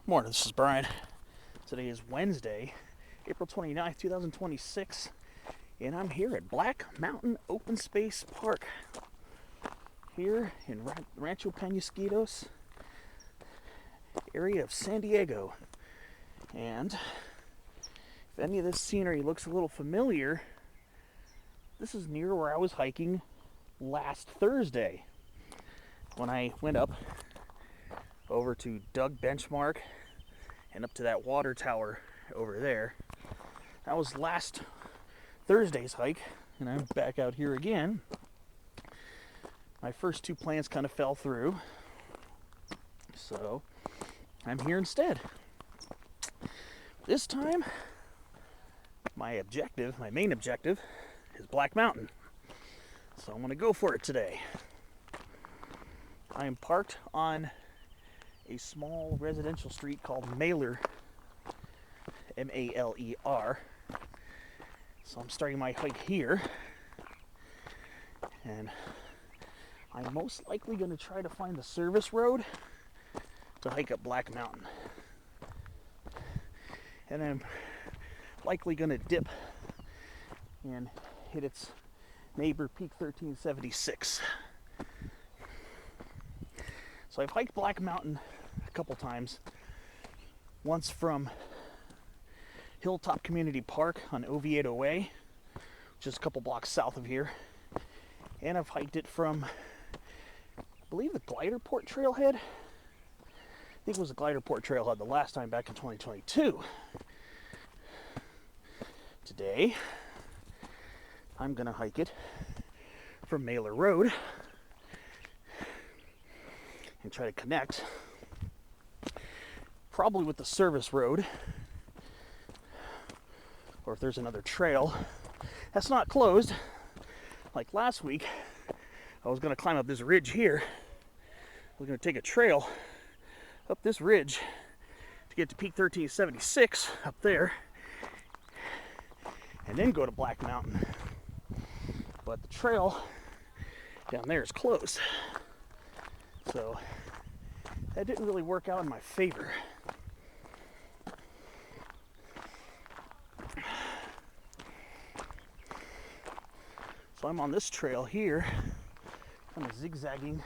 Morning, this is Brian. Today is Wednesday, April 29th, 2026, and I'm here at Black Mountain Open Space Park here in Rancho Peñasquitos area of San Diego. And if any of this scenery looks a little familiar, this is near where I was hiking last Thursday when I went up over to Doug Benchmark and up to that water tower over there. That was last Thursday's hike, and I'm back out here again. My first two plans kind of fell through, so I'm here instead. This time, my main objective, is Black Mountain. So I'm going to go for it today. I am parked on a small residential street called Mailer, M-A-L-E-R. So I'm starting my hike here, and I'm most likely going to try to find the service road to hike up Black Mountain. And I'm likely going to dip and hit its neighbor, Peak 1376. So I've hiked Black Mountain a couple times. Once from Hilltop Community Park on Oviedo Way, which is a couple blocks south of here. And I've hiked it from, I believe, the Glider Port Trailhead. I think it was the Glider Port Trailhead the last time back in 2022. Today, I'm going to hike it from Mailer Road and try to connect probably with the service road, or if there's another trail that's not closed. Like last week, I was going to climb up this ridge here. We're going to take a trail up this ridge to get to Peak 1376 up there, and then go to Black Mountain. But the trail down there is closed, so that didn't really work out in my favor. So I'm on this trail here, kind of zigzagging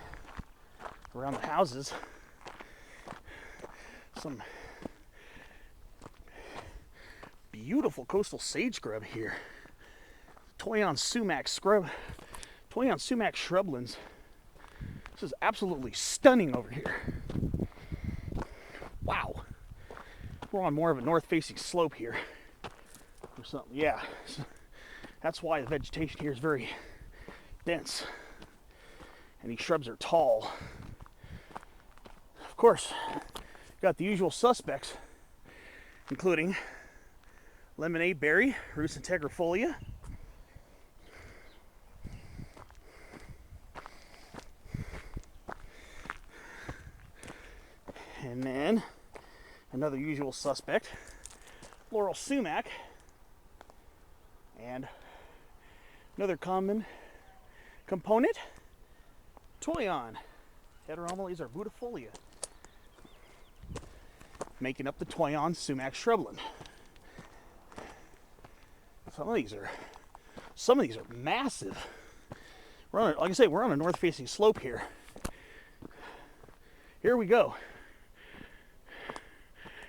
around the houses. Some beautiful coastal sage scrub here. Toyon sumac shrublands. This is absolutely stunning over here. Wow. We're on more of a north-facing slope here or something. Yeah. That's why the vegetation here is very dense. And these shrubs are tall. Of course, got the usual suspects, including lemonade berry, Rhus integrifolia, and then another usual suspect, floral sumac, and another common component, Toyon, Heteromeles arbudifolia, making up the Toyon sumac shrubland. Some of these are massive. Like I say, we're on a north-facing slope here. Here we go.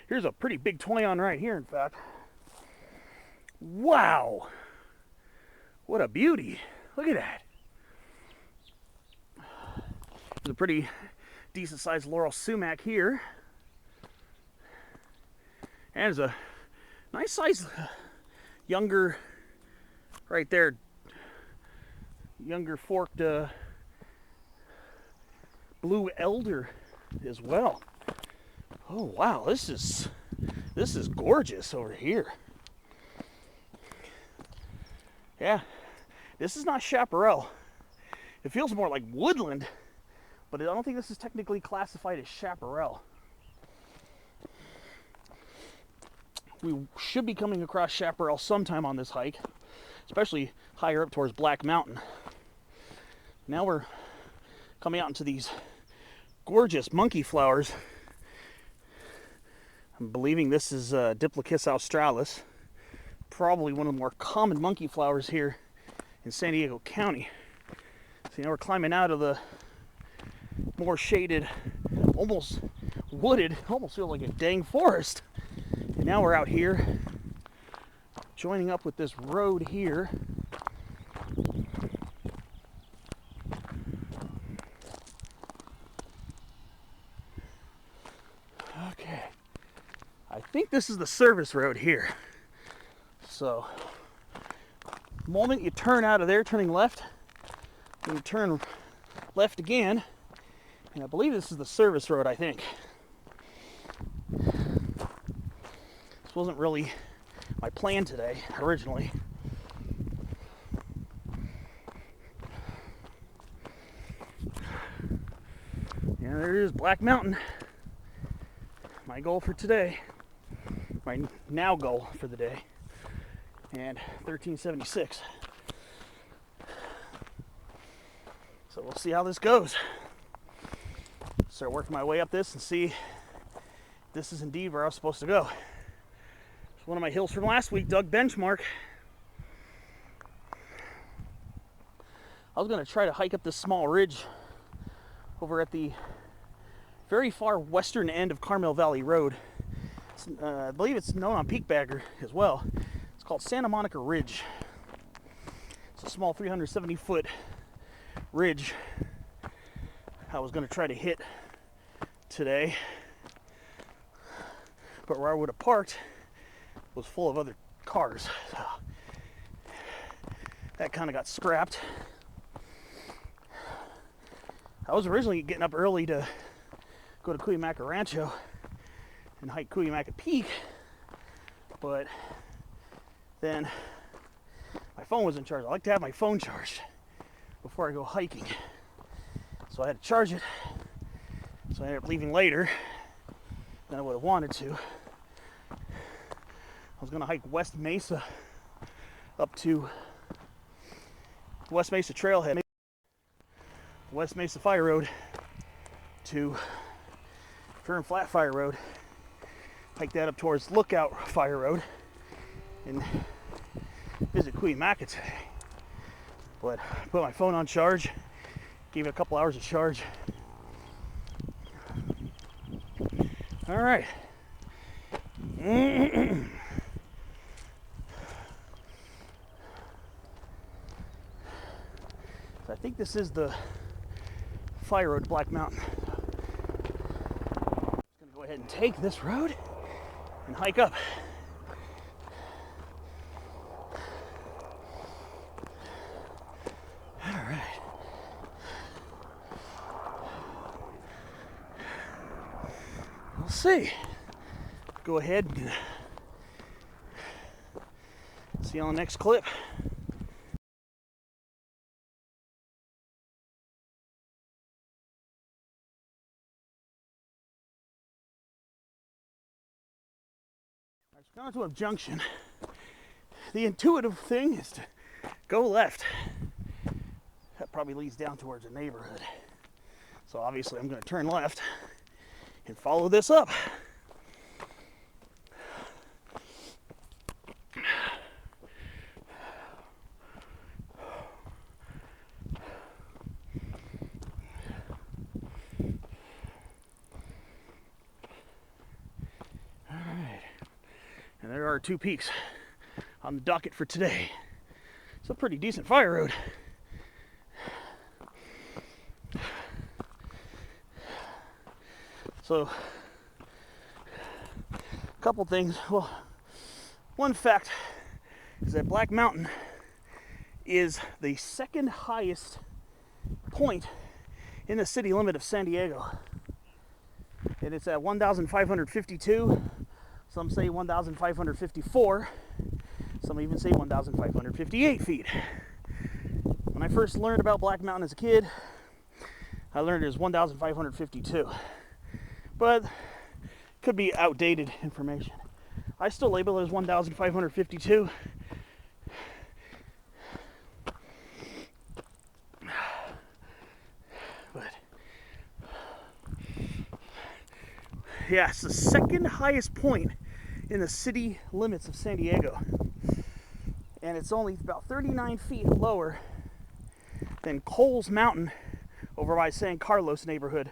Here's a pretty big Toyon right here, in fact. Wow! What a beauty. Look at that. There's a pretty decent sized laurel sumac here. And there's a nice size younger, right there, younger forked blue elder as well. Oh wow, this is gorgeous over here. Yeah, this is not chaparral. It feels more like woodland, but I don't think this is technically classified as chaparral. We should be coming across chaparral sometime on this hike, especially higher up towards Black Mountain. Now we're coming out into these gorgeous monkey flowers I'm believing this is Diplacus australis, probably one of the more common monkey flowers here in San Diego County. So now we're climbing out of the more shaded, almost wooded, almost feels like a dang forest. And now we're out here, joining up with this road here. Okay, I think this is the service road here. So, the moment you turn out of there, turning left, then you turn left again, and I believe this is the service road, I think. This wasn't really my plan today, originally. Yeah, there it is, Black Mountain. My goal for today, my now goal for the day, and 1376. So we'll see how this goes. Start working my way up this and see if this is indeed where I was supposed to go. It's one of my hills from last week, dug benchmark. I was going to try to hike up this small ridge over at the very far western end of Carmel Valley Road. I believe it's known on Peakbagger as well. It's called Santa Monica Ridge. It's a small 370-foot ridge I was going to try to hit today, but where I would have parked was full of other cars, so that kind of got scrapped. I was originally getting up early to go to Cuyamaca Rancho and hike Cuyamaca Peak, but then my phone was in charge. I like to have my phone charged before I go hiking, so I had to charge it. So I ended up leaving later than I would have wanted to. I was going to hike West Mesa up to West Mesa Trailhead, West Mesa Fire Road to Fern Flat Fire Road, hike that up towards Lookout Fire Road, and visit Cuyamaca today. But I put my phone on charge, gave it a couple hours of charge. All right. So I think this is the fire road to Black Mountain. I'm gonna go ahead and take this road and hike up. All right. We'll see. Go ahead and see you on the next clip. I've gone to a junction. The intuitive thing is to go left. That probably leads down towards a neighborhood. So obviously I'm going to turn left and follow this up. All right. And there are 2 peaks on the docket for today. It's a pretty decent fire road. So, a couple things. Well, one fact is that Black Mountain is the second highest point in the city limit of San Diego. And it's at 1,552. Some say 1,554. Some even say 1,558 feet. When I first learned about Black Mountain as a kid, I learned it was 1,552. But could be outdated information. I still label it as 1,552. But Yeah, it's the second highest point in the city limits of San Diego. And it's only about 39 feet lower than Coles Mountain over by San Carlos neighborhood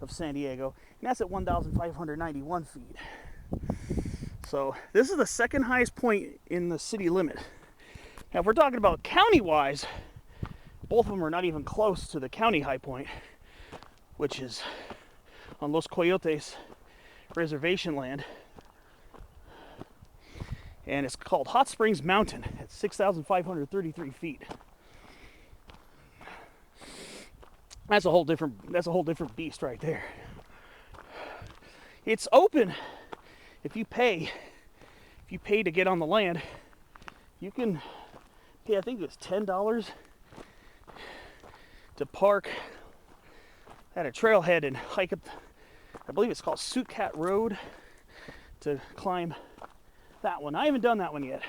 of San Diego. And that's at 1,591 feet. So this is the second highest point in the city limit. Now, if we're talking about county-wise, both of them are not even close to the county high point, which is on Los Coyotes reservation land. And it's called Hot Springs Mountain at 6,533 feet. That's a whole different beast right there. It's open if you pay to get on the land. You can pay, I think it was $10 to park at a trailhead and hike up, I believe it's called Suit Cat Road, to climb that one. I haven't done that one yet.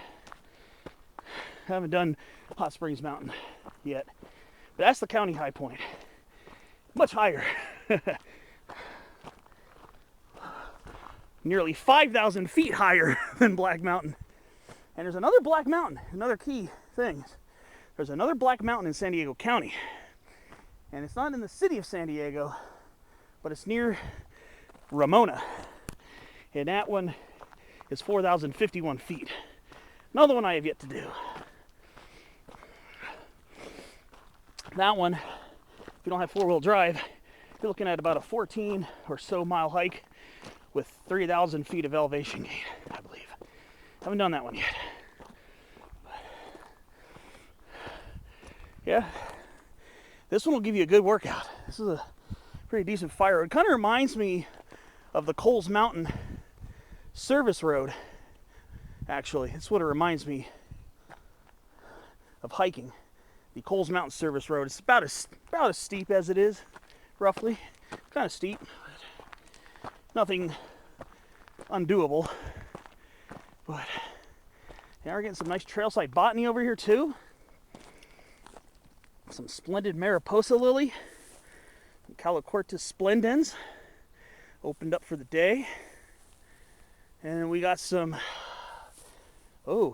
I haven't done Hot Springs Mountain yet. But that's the county high point. Much higher. Nearly 5,000 feet higher than Black Mountain. And there's another Black Mountain, another key thing. There's another Black Mountain in San Diego County. And it's not in the city of San Diego, but it's near Ramona. And that one is 4,051 feet. Another one I have yet to do. That one, if you don't have four-wheel drive, you're looking at about a 14 or so mile hike with 3,000 feet of elevation gain, I believe. Haven't done that one yet. Yeah, this one will give you a good workout. This is a pretty decent fire road. It kind of reminds me of the Coles Mountain service road, actually. It's what it reminds me of hiking. The Coles Mountain service road. It's about as steep as it is, roughly. Kind of steep, but nothing undoable. But yeah, we're getting some nice trailside botany over here too. Some splendid Mariposa lily, Calocortus splendens, opened up for the day. And we got some, we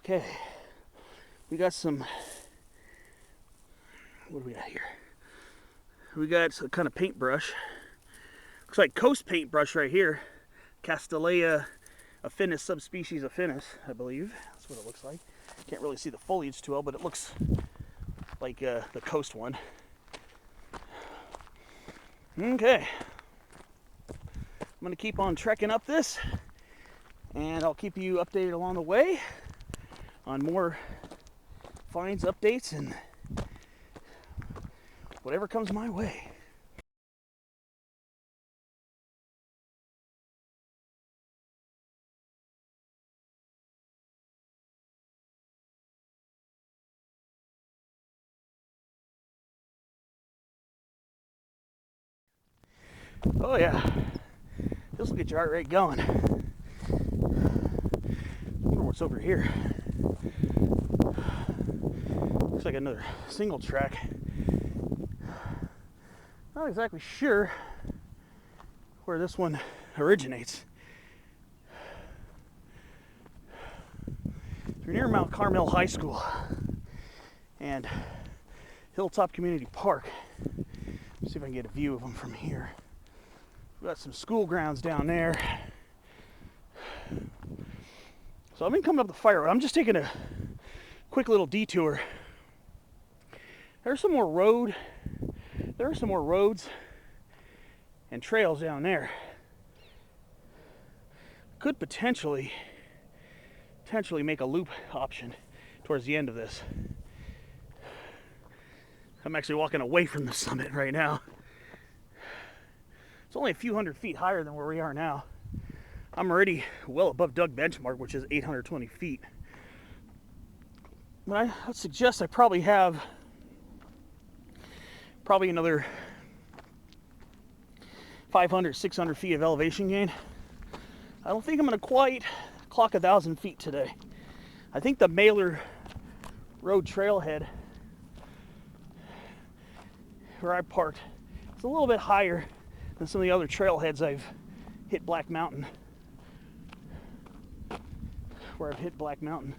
got some, what do we got here? We got some kind of paintbrush. Looks like coast paintbrush right here. Castanea affinis, subspecies affinis, I believe. That's what it looks like. Can't really see the foliage too well, but it looks like the coast one. Okay. I'm going to keep on trekking up this, and I'll keep you updated along the way on more finds, updates, and whatever comes my way. Oh yeah, this will get your heart rate going. I wonder what's over here. Looks like another single track. Not exactly sure where this one originates. We're near Mount Carmel High School and Hilltop Community Park. Let's see if I can get a view of them from here. We've got some school grounds down there. So I've been coming up the fire road. I'm just taking a quick little detour. There are some more roads and trails down there. Could potentially make a loop option towards the end of this. I'm actually walking away from the summit right now. It's only a few hundred feet higher than where we are now. I'm already well above Doug benchmark, which is 820 feet. But I would suggest I probably have another 500, 600 feet of elevation gain. I don't think I'm going to quite clock 1,000 feet today. I think the Mailer Road trailhead where I parked is a little bit higher than some of the other trailheads I've hit Black Mountain. Where I've hit Black Mountain.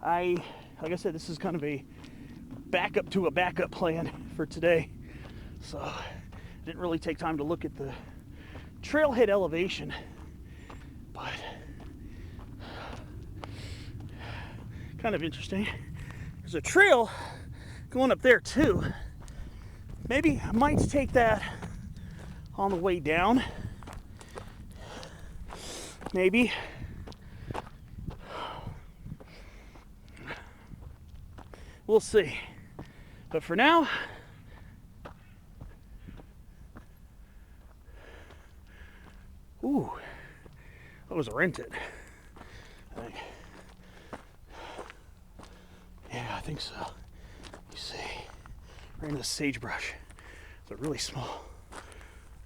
Like I said, this is kind of a backup to a backup plan for today. So I didn't really take time to look at the trailhead elevation, but kind of interesting. There's a trail going up there too. Maybe I might take that on the way down. Maybe. We'll see. But for now, ooh, that was rented. I think. Yeah, I think so. You see, right into the sagebrush. It's a really small.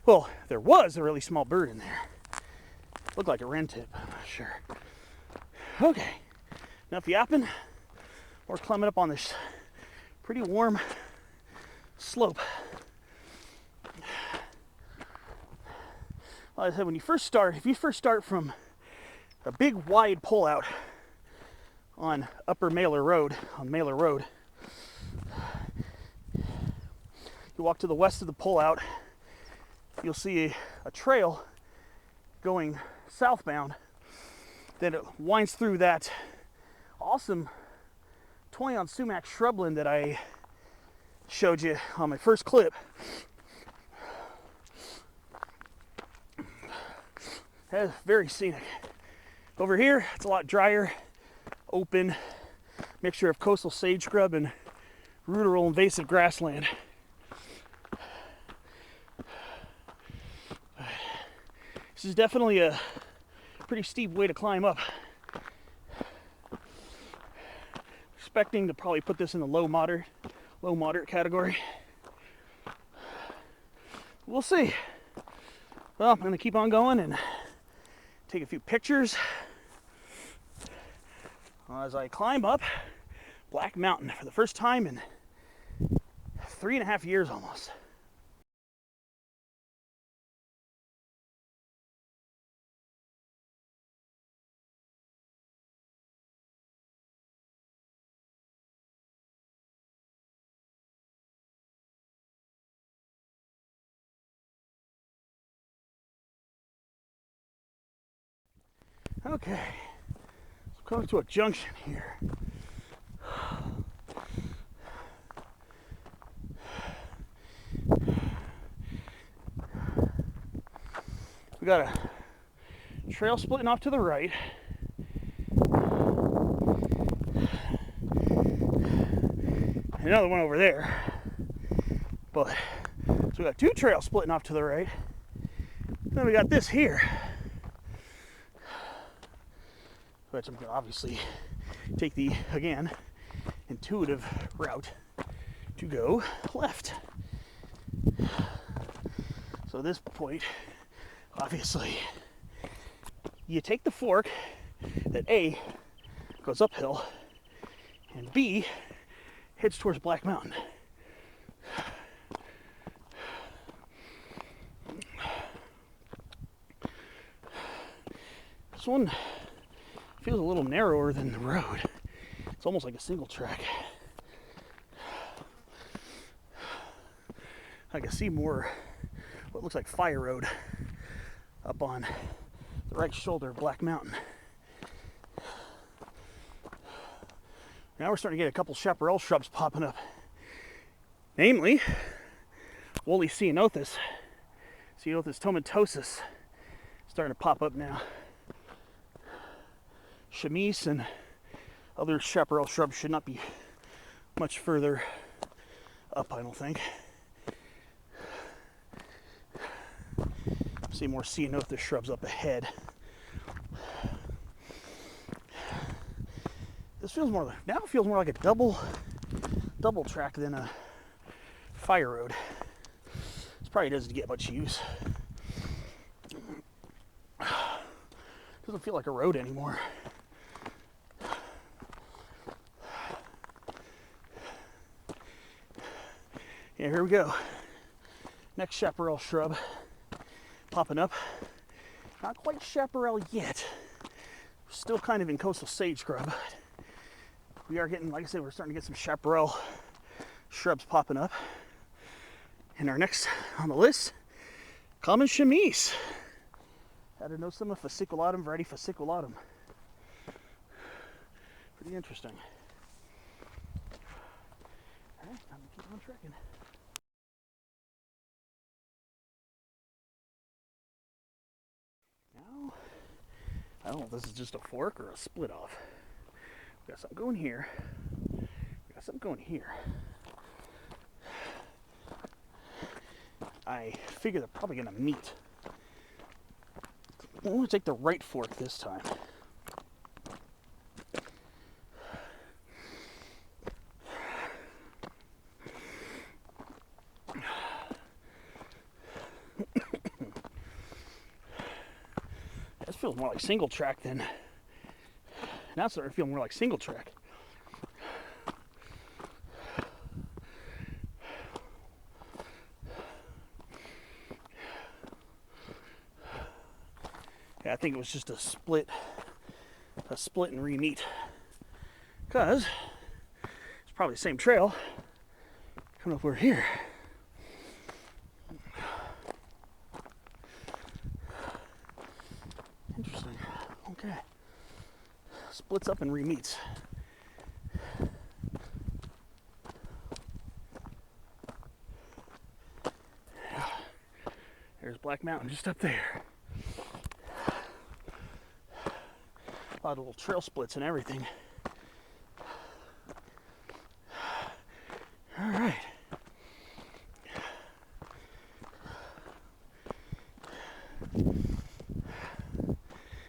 Well, there was a really small bird in there. Looked like a wren tip, I'm not sure. Okay, enough yapping. We're climbing up on this pretty warm slope. Like I said, when you first start, if you first start from a big wide pullout on Upper Mailer Road, you walk to the west of the pullout, you'll see a trail going southbound. Then it winds through that awesome 20-ounce sumac shrubland that I showed you on my first clip. That's very scenic. Over here, it's a lot drier, open, mixture of coastal sage scrub and ruderal invasive grassland. This is definitely a pretty steep way to climb up. Expecting to probably put this in the low moderate category. We'll see. Well, I'm going to keep on going and take a few pictures as I climb up Black Mountain for the first time in 3.5 years almost. Okay, so I'm coming to a junction here. We got a trail splitting off to the right. Another one over there. But so we got two trails splitting off to the right. Then we got this here, which I'm gonna obviously take the, again, intuitive route to go left. So this point, obviously, you take the fork that A, goes uphill, and B, heads towards Black Mountain. This one feels a little narrower than the road. It's almost like a single track. I can see more what looks like fire road up on the right shoulder of Black Mountain. Now we're starting to get a couple chaparral shrubs popping up. Namely, woolly ceanothus. Ceanothus tomentosus starting to pop up now. Chamise and other chaparral shrubs should not be much further up, I don't think. See more ceanothus shrubs up ahead. This feels more, now it feels more like a double track than a fire road. This probably doesn't get much use. Doesn't feel like a road anymore. Yeah, here we go. Next chaparral shrub. popping up. Not quite chaparral yet. We're still kind of in coastal sage scrub, but we are getting, like I said, we're starting to get some chaparral shrubs popping up. And our next on the list, common chamise. Adenosoma fasciculatum, variety fasciculatum. Pretty interesting. All right, time to keep on trekking. Now, I don't know if this is just a fork or a split off. We got something going here. We got something going here. I figure they're probably gonna meet. I'm gonna take the right fork this time. This feels more like single track than. Now it's starting to feel more like single track. Yeah, I think it was just a split and re-meet. Because it's probably the same trail coming up over here. Interesting. Okay. Splits up and re-meets. There's Black Mountain just up there. A lot of little trail splits and everything. All right.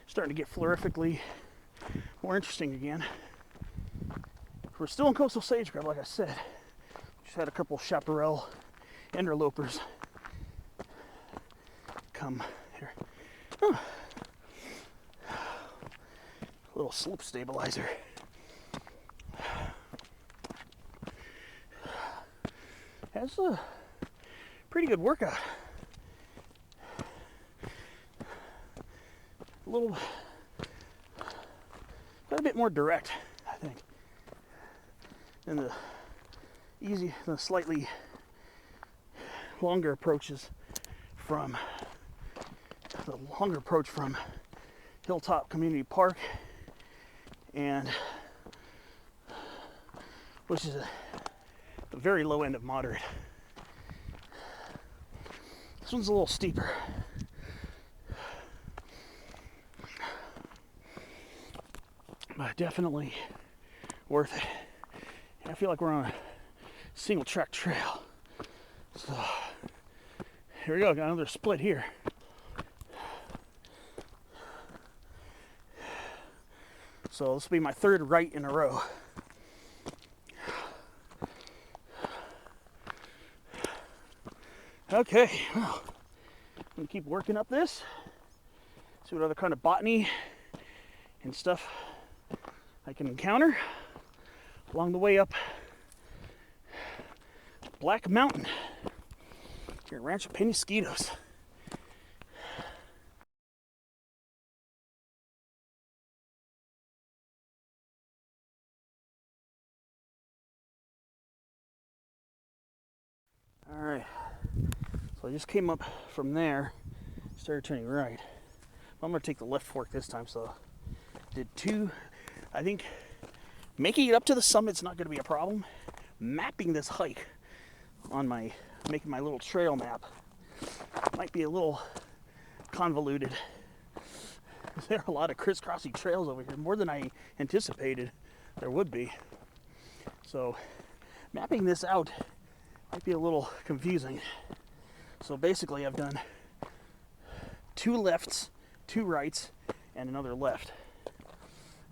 Starting to get florifically more interesting again. We're still in coastal sage scrub, like I said. Just had a couple chaparral interlopers come here. Huh. A little slope stabilizer. That's a pretty good workout. A little, got a bit more direct, I think, than the slightly longer approaches from Hilltop Community Park, and which is the very low end of moderate. This one's a little steeper. But definitely worth it. I feel like we're on a single track trail. So here we go, got another split here. So this will be my third right in a row. Okay, well, I'm gonna keep working up this. See what other kind of botany and stuff I can encounter along the way up Black Mountain here at Rancho Peñasquitos. All right, so I just came up from there, started turning right. I'm gonna take the left fork this time, so did two. I think making it up to the summit's not gonna be a problem. Mapping this hike on making my little trail map might be a little convoluted. There are a lot of crisscrossy trails over here, more than I anticipated there would be. So mapping this out might be a little confusing. So basically I've done two lefts, two rights, and another left.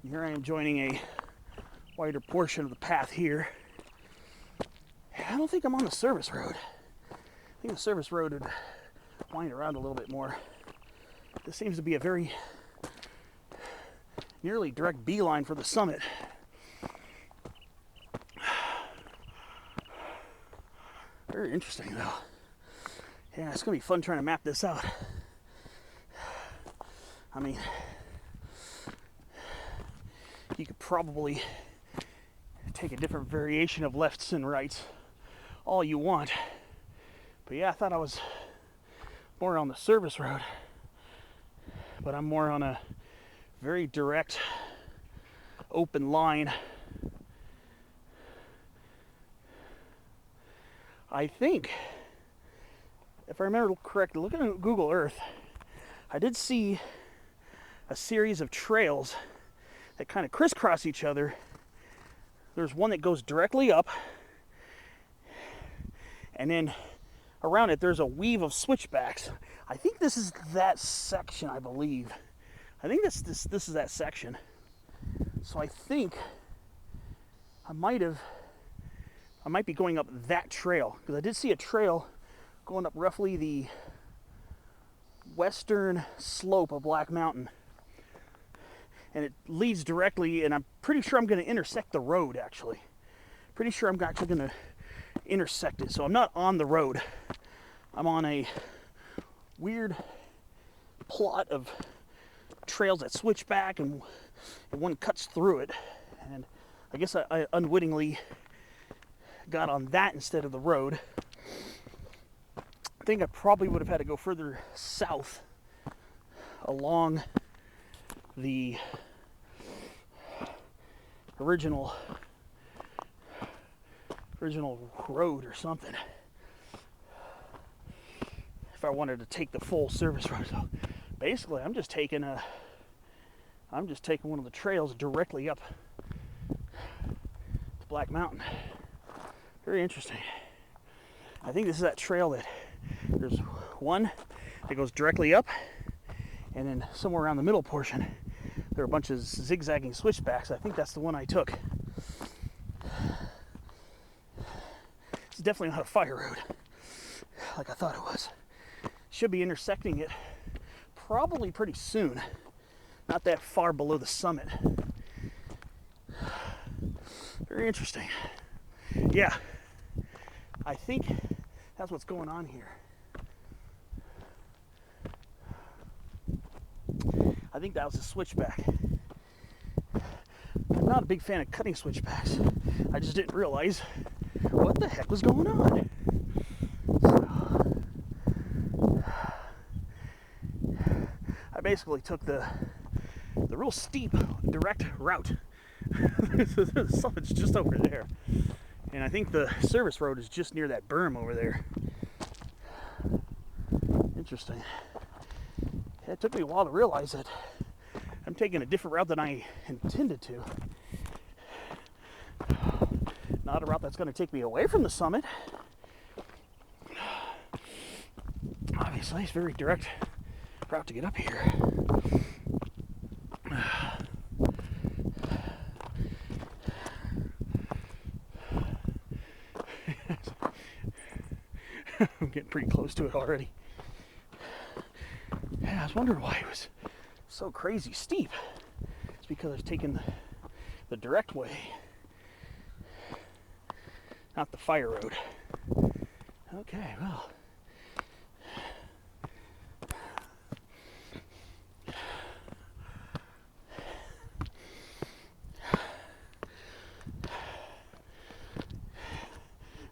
And here I am joining a wider portion of the path here. I don't think I'm on the service road. I think the service road would wind around a little bit more. This seems to be a very nearly direct beeline for the summit. Very interesting though. Yeah, it's gonna be fun trying to map this out. I mean, you could probably take a different variation of lefts and rights all you want. But yeah, I thought I was more on the service road. But I'm more on a very direct, open line. I think, if I remember correctly, looking at Google Earth, I did see a series of trails that kind of crisscross each other. There's one that goes directly up, and then around it there's a weave of switchbacks. I think this is that section, I believe. I think this is that section. So I think I might be going up that trail, because I did see a trail going up roughly the western slope of Black Mountain. And it leads directly, and I'm pretty sure I'm going to intersect the road, actually. Pretty sure I'm actually going to intersect it. So I'm not on the road. I'm on a weird plot of trails that switch back, and one cuts through it. And I guess I unwittingly got on that instead of the road. I think I probably would have had to go further south along the original road or something if I wanted to take the full service road. So basically I'm just taking one of the trails directly up to Black Mountain. Very interesting. I think this is that trail that there's one that goes directly up, and then somewhere around the middle portion there are a bunch of zigzagging switchbacks. I think that's the one I took. It's definitely not a fire road like I thought it was. Should be intersecting it probably pretty soon. Not that far below the summit. Very interesting. Yeah, I think that's what's going on here. I think that was a switchback. I'm not a big fan of cutting switchbacks. I just didn't realize what the heck was going on. So, I basically took the real steep direct route. The summit's just over there. And I think the service road is just near that berm over there. Interesting. It took me a while to realize that I'm taking a different route than I intended to. Not a route that's going to take me away from the summit. Obviously, it's a very direct route to get up here. I'm getting pretty close to it already. Yeah, I was wondering why it was so crazy steep. It's because I was taking the direct way, not the fire road. Okay, well.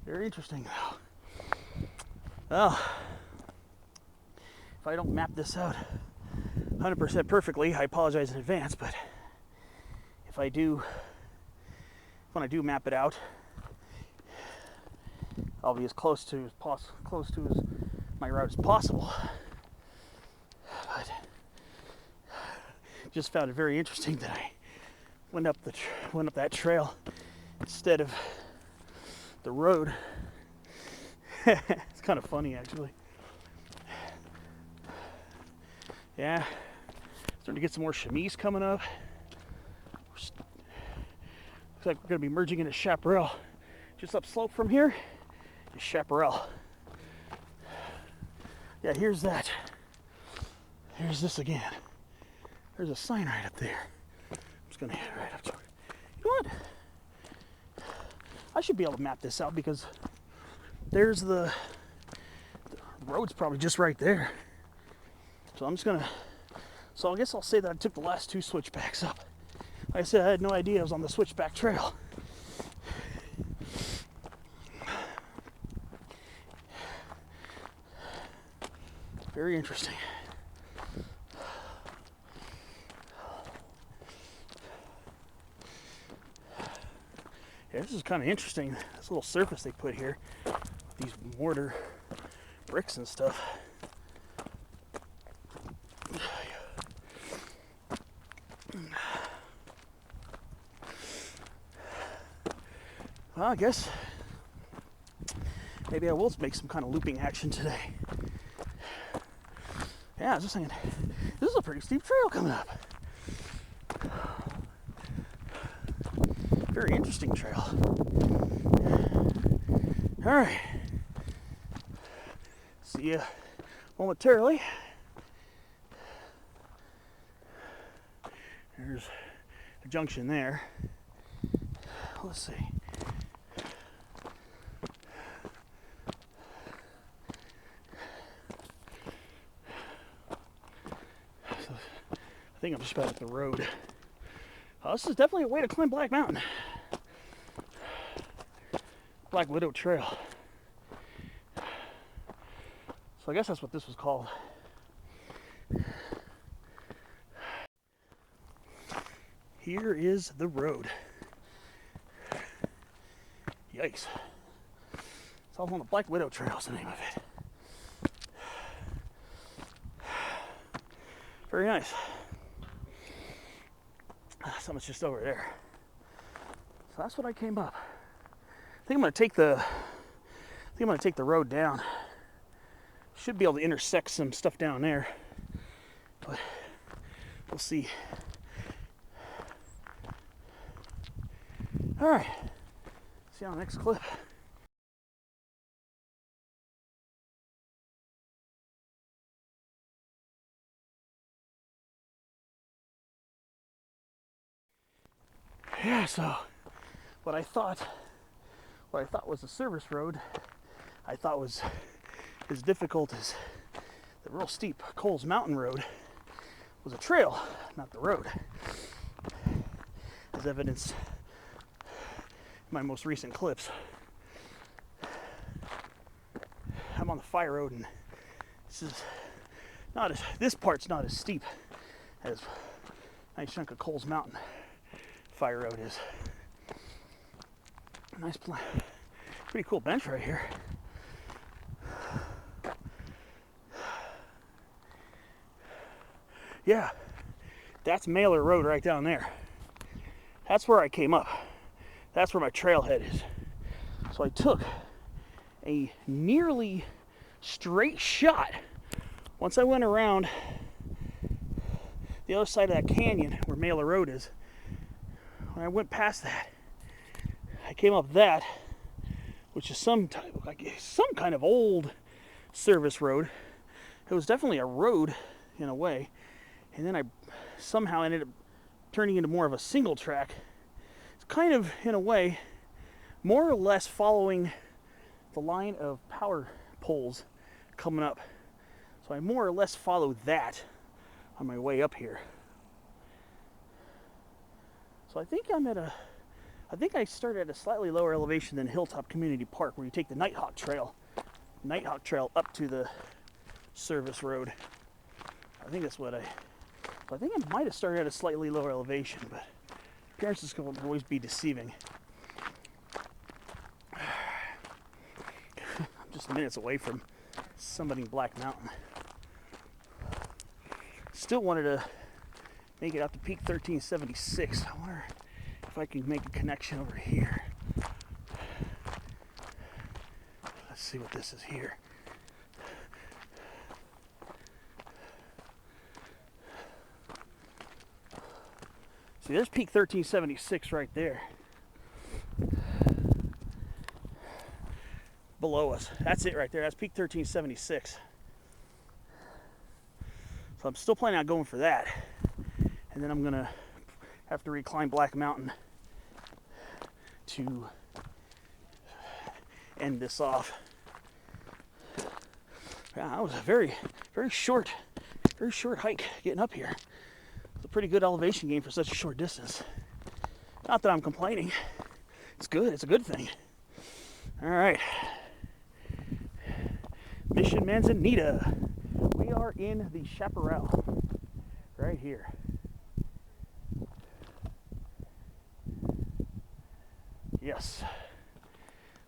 Very interesting, though. Well, if I don't map this out 100% perfectly, I apologize in advance, but when I do map it out, I'll be as close to my route as possible. But just found it very interesting that I went up that trail instead of the road. It's kind of funny, actually. Yeah, starting to get some more chamise coming up. Looks like we're going to be merging into chaparral. Just upslope from here is chaparral. Yeah, here's that. Here's this again. There's a sign right up there. I'm just going to head right up to it. You know what? I should be able to map this out because there's the road's probably just right there. So I'm just gonna So I guess I'll say that I took the last 2 switchbacks up. Like I said, I had no idea I was on the switchback trail. Very interesting. Yeah, this is kind of interesting. This little surface they put here, these mortar bricks and stuff. Well, I guess maybe I will make some kind of looping action today. Yeah, I was just thinking, this is a pretty steep trail coming up. Very interesting trail. All right. See you momentarily. There's a junction there. Let's see. I think I'm just about at the road. This is definitely a way to climb Black Mountain. Black Widow Trail. So I guess that's what this was called. Here is the road. Yikes. It's all on the Black Widow Trail is the name of it. Very nice. Something's just over there. So that's what I came up. I think I'm gonna take the road down. Should be able to intersect some stuff down there, but we'll see. All right. See you on the next clip. Yeah, so what I thought was a service road, I thought was as difficult as the real steep Coles Mountain Road was a trail, not the road. As evidenced in my most recent clips. I'm on the Fire Road, and this part's not as steep as a nice chunk of Coles Mountain Fire Road is. Nice pretty cool bench right here. Yeah, that's Mailer Road right down there. That's where I came up. That's where my trailhead is. So I took a nearly straight shot once I went around the other side of that canyon where Mailer Road is. When I went past that, I came up that, which is some kind of old service road. It was definitely a road in a way, and then I somehow ended up turning into more of a single track. It's kind of, in a way, more or less following the line of power poles coming up. So I more or less follow that on my way up here. So I think I started at a slightly lower elevation than Hilltop Community Park, where you take the Nighthawk Trail up to the service road. I think I might have started at a slightly lower elevation, but appearances can always be deceiving. I'm just minutes away from summiting Black Mountain. Still wanted to make it out to Peak 1376. I wonder if I can make a connection over here. Let's see what this is here. See, there's Peak 1376 right there. Below us. That's it right there. That's Peak 1376. So I'm still planning on going for that. And then I'm going to have to reclimb Black Mountain to end this off. Yeah, that was a very short hike getting up here. a pretty good elevation gain for such a short distance. Not that I'm complaining. It's good. It's a good thing. All right. Mission Manzanita. We are in the chaparral. Right here. Yes.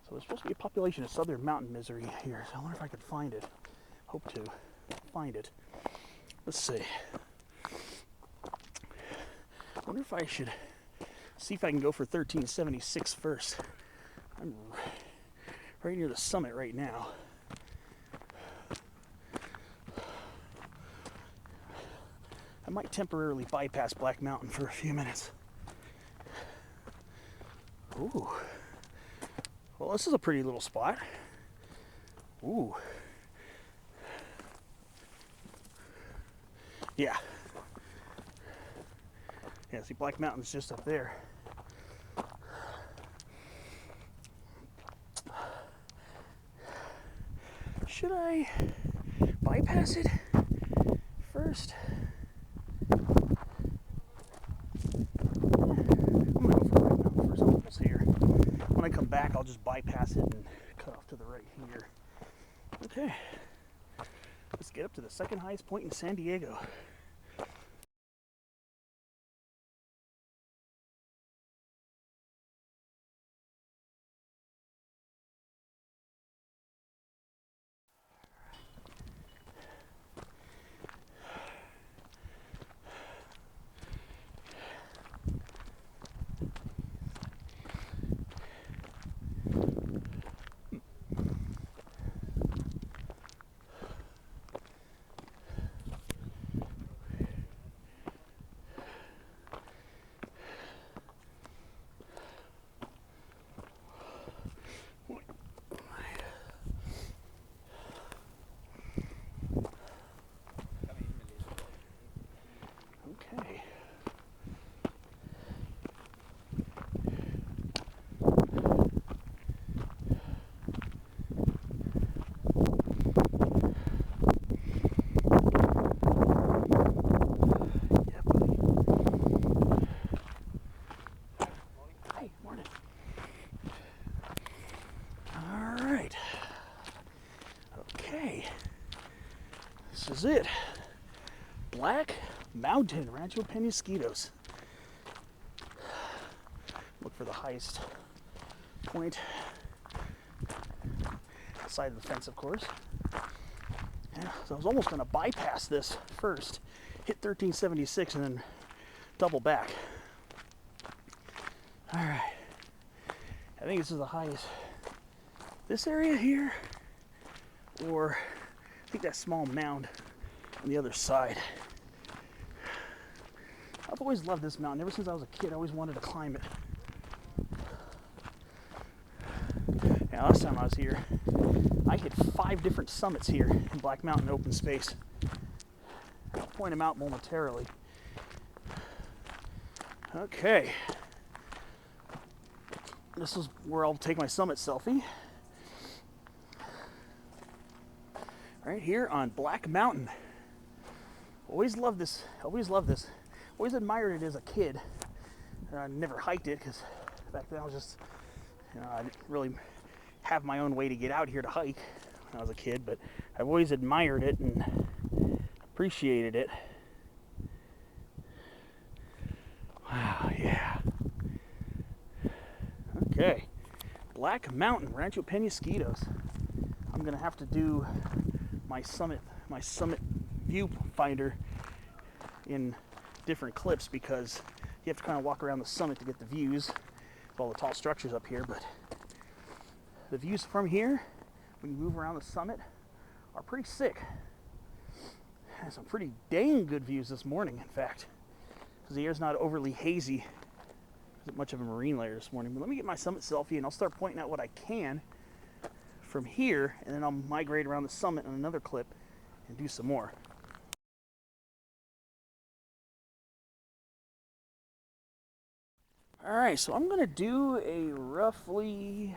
So there's supposed to be a population of southern mountain misery here. So I wonder if I could find it. Hope to find it. Let's see. I wonder if I should see if I can go for 1376 first. I'm right near the summit right now. I might temporarily bypass Black Mountain for a few minutes. Ooh. Well, this is a pretty little spot. Ooh. Yeah. Yeah, see, Black Mountain's just up there. Should I bypass it first? I'm gonna go for Black Mountain first. I'm almost here. When I come back, I'll just bypass it and cut off to the right here. Okay. Let's get up to the second highest point in San Diego. Okay. Yeah, buddy. Hey, morning. All right. Okay. This is it. Black Mountain, Rancho Peñasquitos. Look for the highest point. Side of the fence, of course. Yeah, so I was almost going to bypass this first, hit 1376, and then double back. All right. I think this is the highest. This area here, or I think that small mound on the other side. I've always loved this mountain. Ever since I was a kid, I always wanted to climb it. Yeah, last time I was here, I hit 5 different summits here in Black Mountain open space. I'll point them out momentarily. Okay. This is where I'll take my summit selfie. Right here on Black Mountain. Always loved this. Always loved this. Always admired it as a kid. I never hiked it because back then I was just, I didn't really have my own way to get out here to hike when I was a kid, but I've always admired it and appreciated it. Wow, yeah. Okay. Black Mountain, Rancho Peñasquitos. I'm gonna have to do my summit viewfinder in different clips because you have to kind of walk around the summit to get the views of all the tall structures up here, but the views from here when you move around the summit are pretty sick. Had some pretty dang good views this morning, in fact, because the air's not overly hazy. Isn't much of a marine layer this morning, but let me get my summit selfie and I'll start pointing out what I can from here, and then I'll migrate around the summit on another clip and do some more. All right, so I'm gonna do a roughly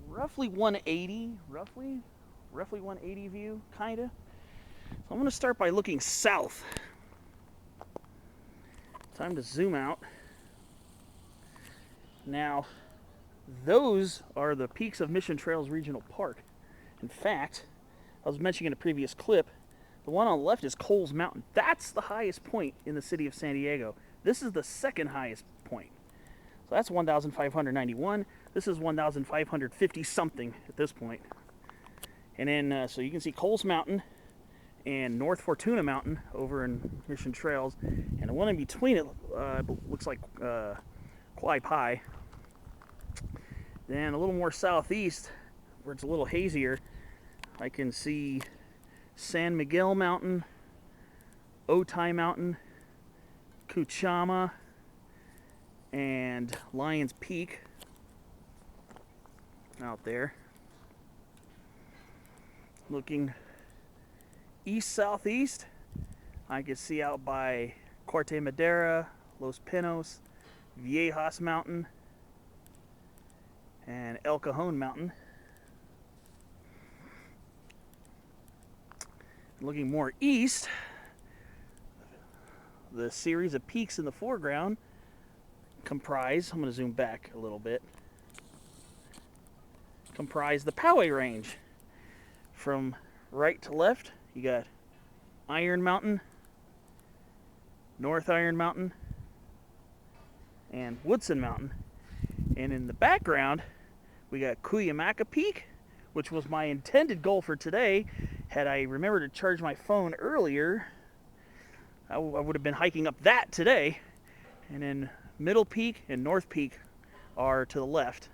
180, roughly 180 view, kinda. So I'm gonna start by looking south. Time to zoom out. Now, those are the peaks of Mission Trails Regional Park. In fact, I was mentioning in a previous clip, the one on the left is Coles Mountain. That's the highest point in the city of San Diego. This is the second highest point. So that's 1,591. This is 1,550 something at this point. And then, so you can see Coles Mountain and North Fortuna Mountain over in Mission Trails. And the one in between it looks like Quai Pai. Then a little more southeast, where it's a little hazier, I can see San Miguel Mountain, Otay Mountain, Cuchama, and Lions Peak out there. Looking east-southeast, I can see out by Corte Madera, Los Pinos, Viejas Mountain, and El Cajon Mountain. Looking more east, the series of peaks in the foreground comprise, I'm going to zoom back a little bit, comprise the Powell Range. From right to left, you got Iron Mountain, North Iron Mountain, and Woodson Mountain. And in the background, we got Cuyamaca Peak, which was my intended goal for today. Had I remembered to charge my phone earlier, I would have been hiking up that today. And then Middle Peak and North Peak are to the left.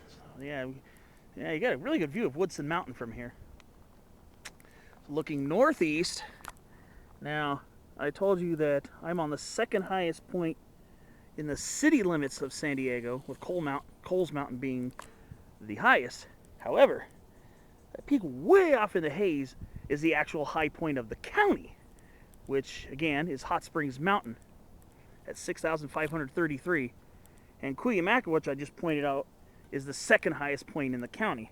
So yeah, you got a really good view of Woodson Mountain from here. Looking northeast, now I told you that I'm on the second highest point in the city limits of San Diego, with Coles Mountain being the highest. However, that peak way off in the haze is the actual high point of the county, which again is Hot Springs Mountain at 6,533. And Cuyamaca, which I just pointed out, is the second highest point in the county.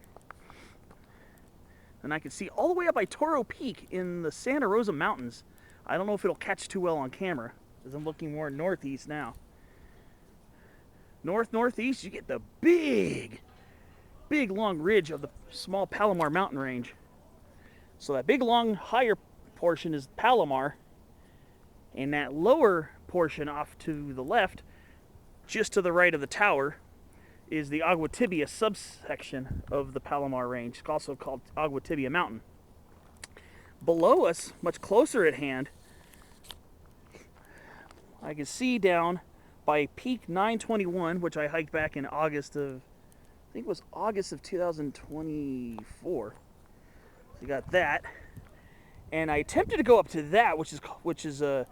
And I can see all the way up by Toro Peak in the Santa Rosa Mountains. I don't know if it'll catch too well on camera, because I'm looking more northeast now. Northeast, you get the big long ridge of the small Palomar mountain range. So that big long higher portion is Palomar, and that lower portion off to the left, just to the right of the tower, is the Agua Tibia subsection of the Palomar Range, also called Agua Tibia Mountain. Below us, much closer at hand, I can see down by Peak 921, which I hiked back in August of, I think it was August of 2024. So you got that. And I attempted to go up to that, which is a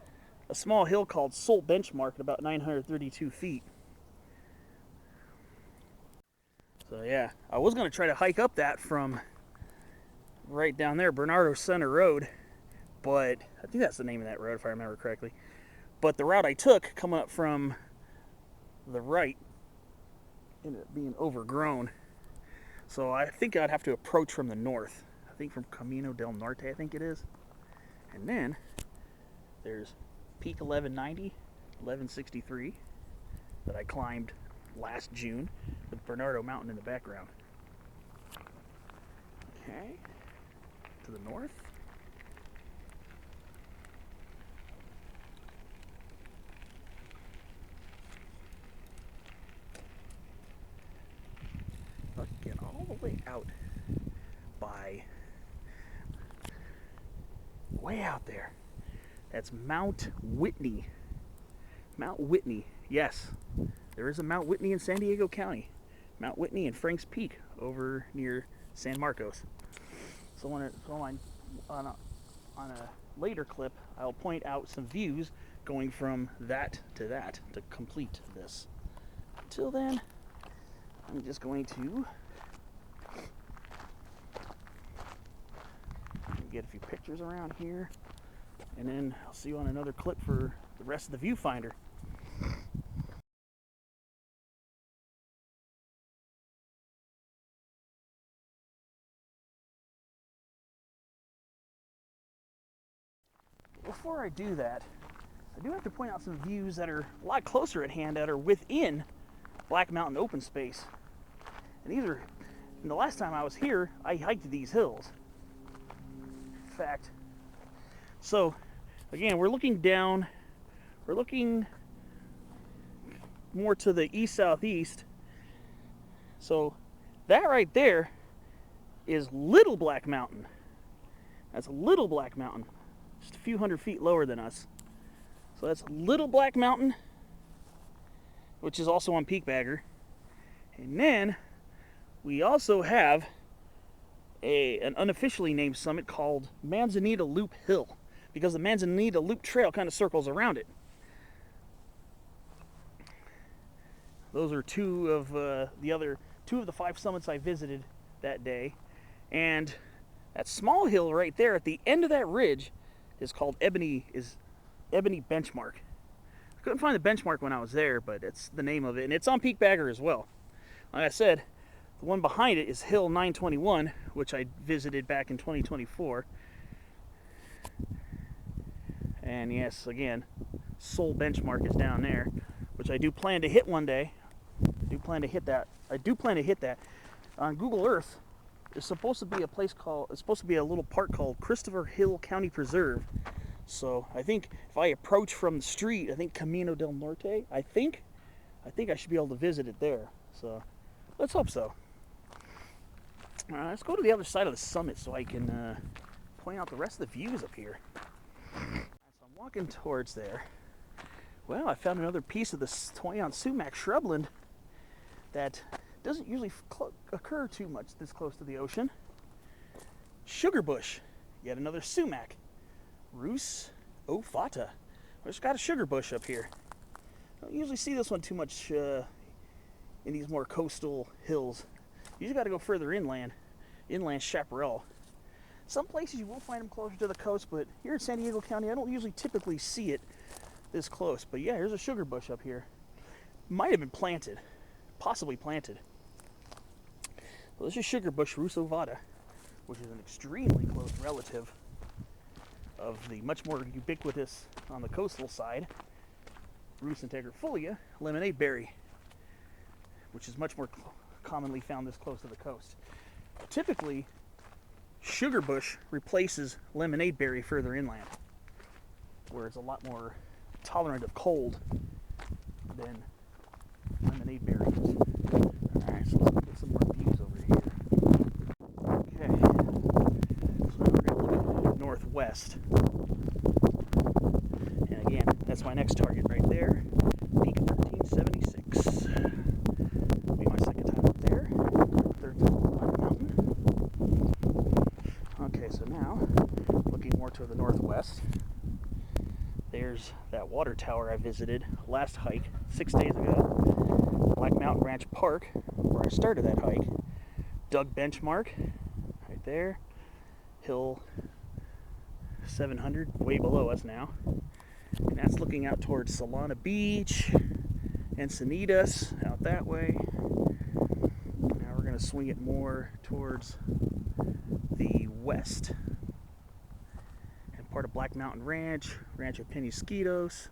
small hill called Salt Benchmark at about 932 feet. So yeah, I was going to try to hike up that from right down there, Bernardo Center Road, but I think that's the name of that road if I remember correctly. But the route I took coming up from the right ended up being overgrown. So I think I'd have to approach from the north. I think from Camino del Norte, I think it is. And then there's Peak 1190, 1163 that I climbed last June with Bernardo Mountain in the background. Okay, to the north. Get all the way out by way out there. That's Mount Whitney. Mount Whitney, yes. There is a Mount Whitney in San Diego County. Mount Whitney and Frank's Peak over near San Marcos. So on a later clip, I'll point out some views going from that to complete this. Until then, I'm just going to get a few pictures around here, and then I'll see you on another clip for the rest of the viewfinder. Before I do that, I do have to point out some views that are a lot closer at hand that are within Black Mountain open space. And these are, and the last time I was here, I hiked these hills. In fact, so again, we're looking down, we're looking more to the east-southeast. So that right there is Little Black Mountain. That's Little Black Mountain, just a few hundred feet lower than us. So that's Little Black Mountain, which is also on Peak Bagger. And then we also have an unofficially named summit called Manzanita Loop Hill, because the Manzanita Loop Trail kind of circles around it. Those are two of the 5 summits I visited that day. And that small hill right there at the end of that ridge is called Ebony Benchmark. I couldn't find the benchmark when I was there, but it's the name of it, and it's on Peak Bagger as well. Like I said, the one behind it is Hill 921, which I visited back in 2024. And yes, again, Soul Benchmark is down there, which I do plan to hit one day. I do plan to hit that. On Google Earth, there's supposed to be a little park called Christopher Hill County Preserve. So I think if I approach from the street, I think Camino del Norte, I think I should be able to visit it there. So let's hope so. Let's go to the other side of the summit so I can point out the rest of the views up here. So I'm walking towards there. Well, I found another piece of this 20-ounce sumac shrubland that doesn't usually occur too much this close to the ocean. Sugar bush, yet another sumac. Rus ovata. I just got a sugar bush up here. I don't usually see this one too much in these more coastal hills. You just got to go further inland chaparral. Some places you will find them closer to the coast, but here in San Diego County, I don't usually typically see it this close. But yeah, here's a sugar bush up here. Might have been planted, possibly planted. Well, this is sugar bush Rus ovata, which is an extremely close relative of the much more ubiquitous on the coastal side, Rus integrifolia, lemonade berry, which is much more commonly found this close to the coast. Typically, sugar bush replaces lemonade berry further inland, where it's a lot more tolerant of cold than lemonade berry is. Alright, so let's get some more views over here. Okay, so now we're going to look northwest. And again, that's my next target right there, Peak 1376. It'll be my second time up there, third time up Black Mountain. Okay, so now, looking more to the northwest, there's that water tower I visited last hike 6 days ago, Black Mountain Ranch Park, where I started that hike. Doug Benchmark, right there, Hill 700, way below us now. And that's looking out towards Solana Beach, Encinitas, out that way. Now we're going to swing it more towards the west. And part of Black Mountain Ranch, Rancho Peñasquitos.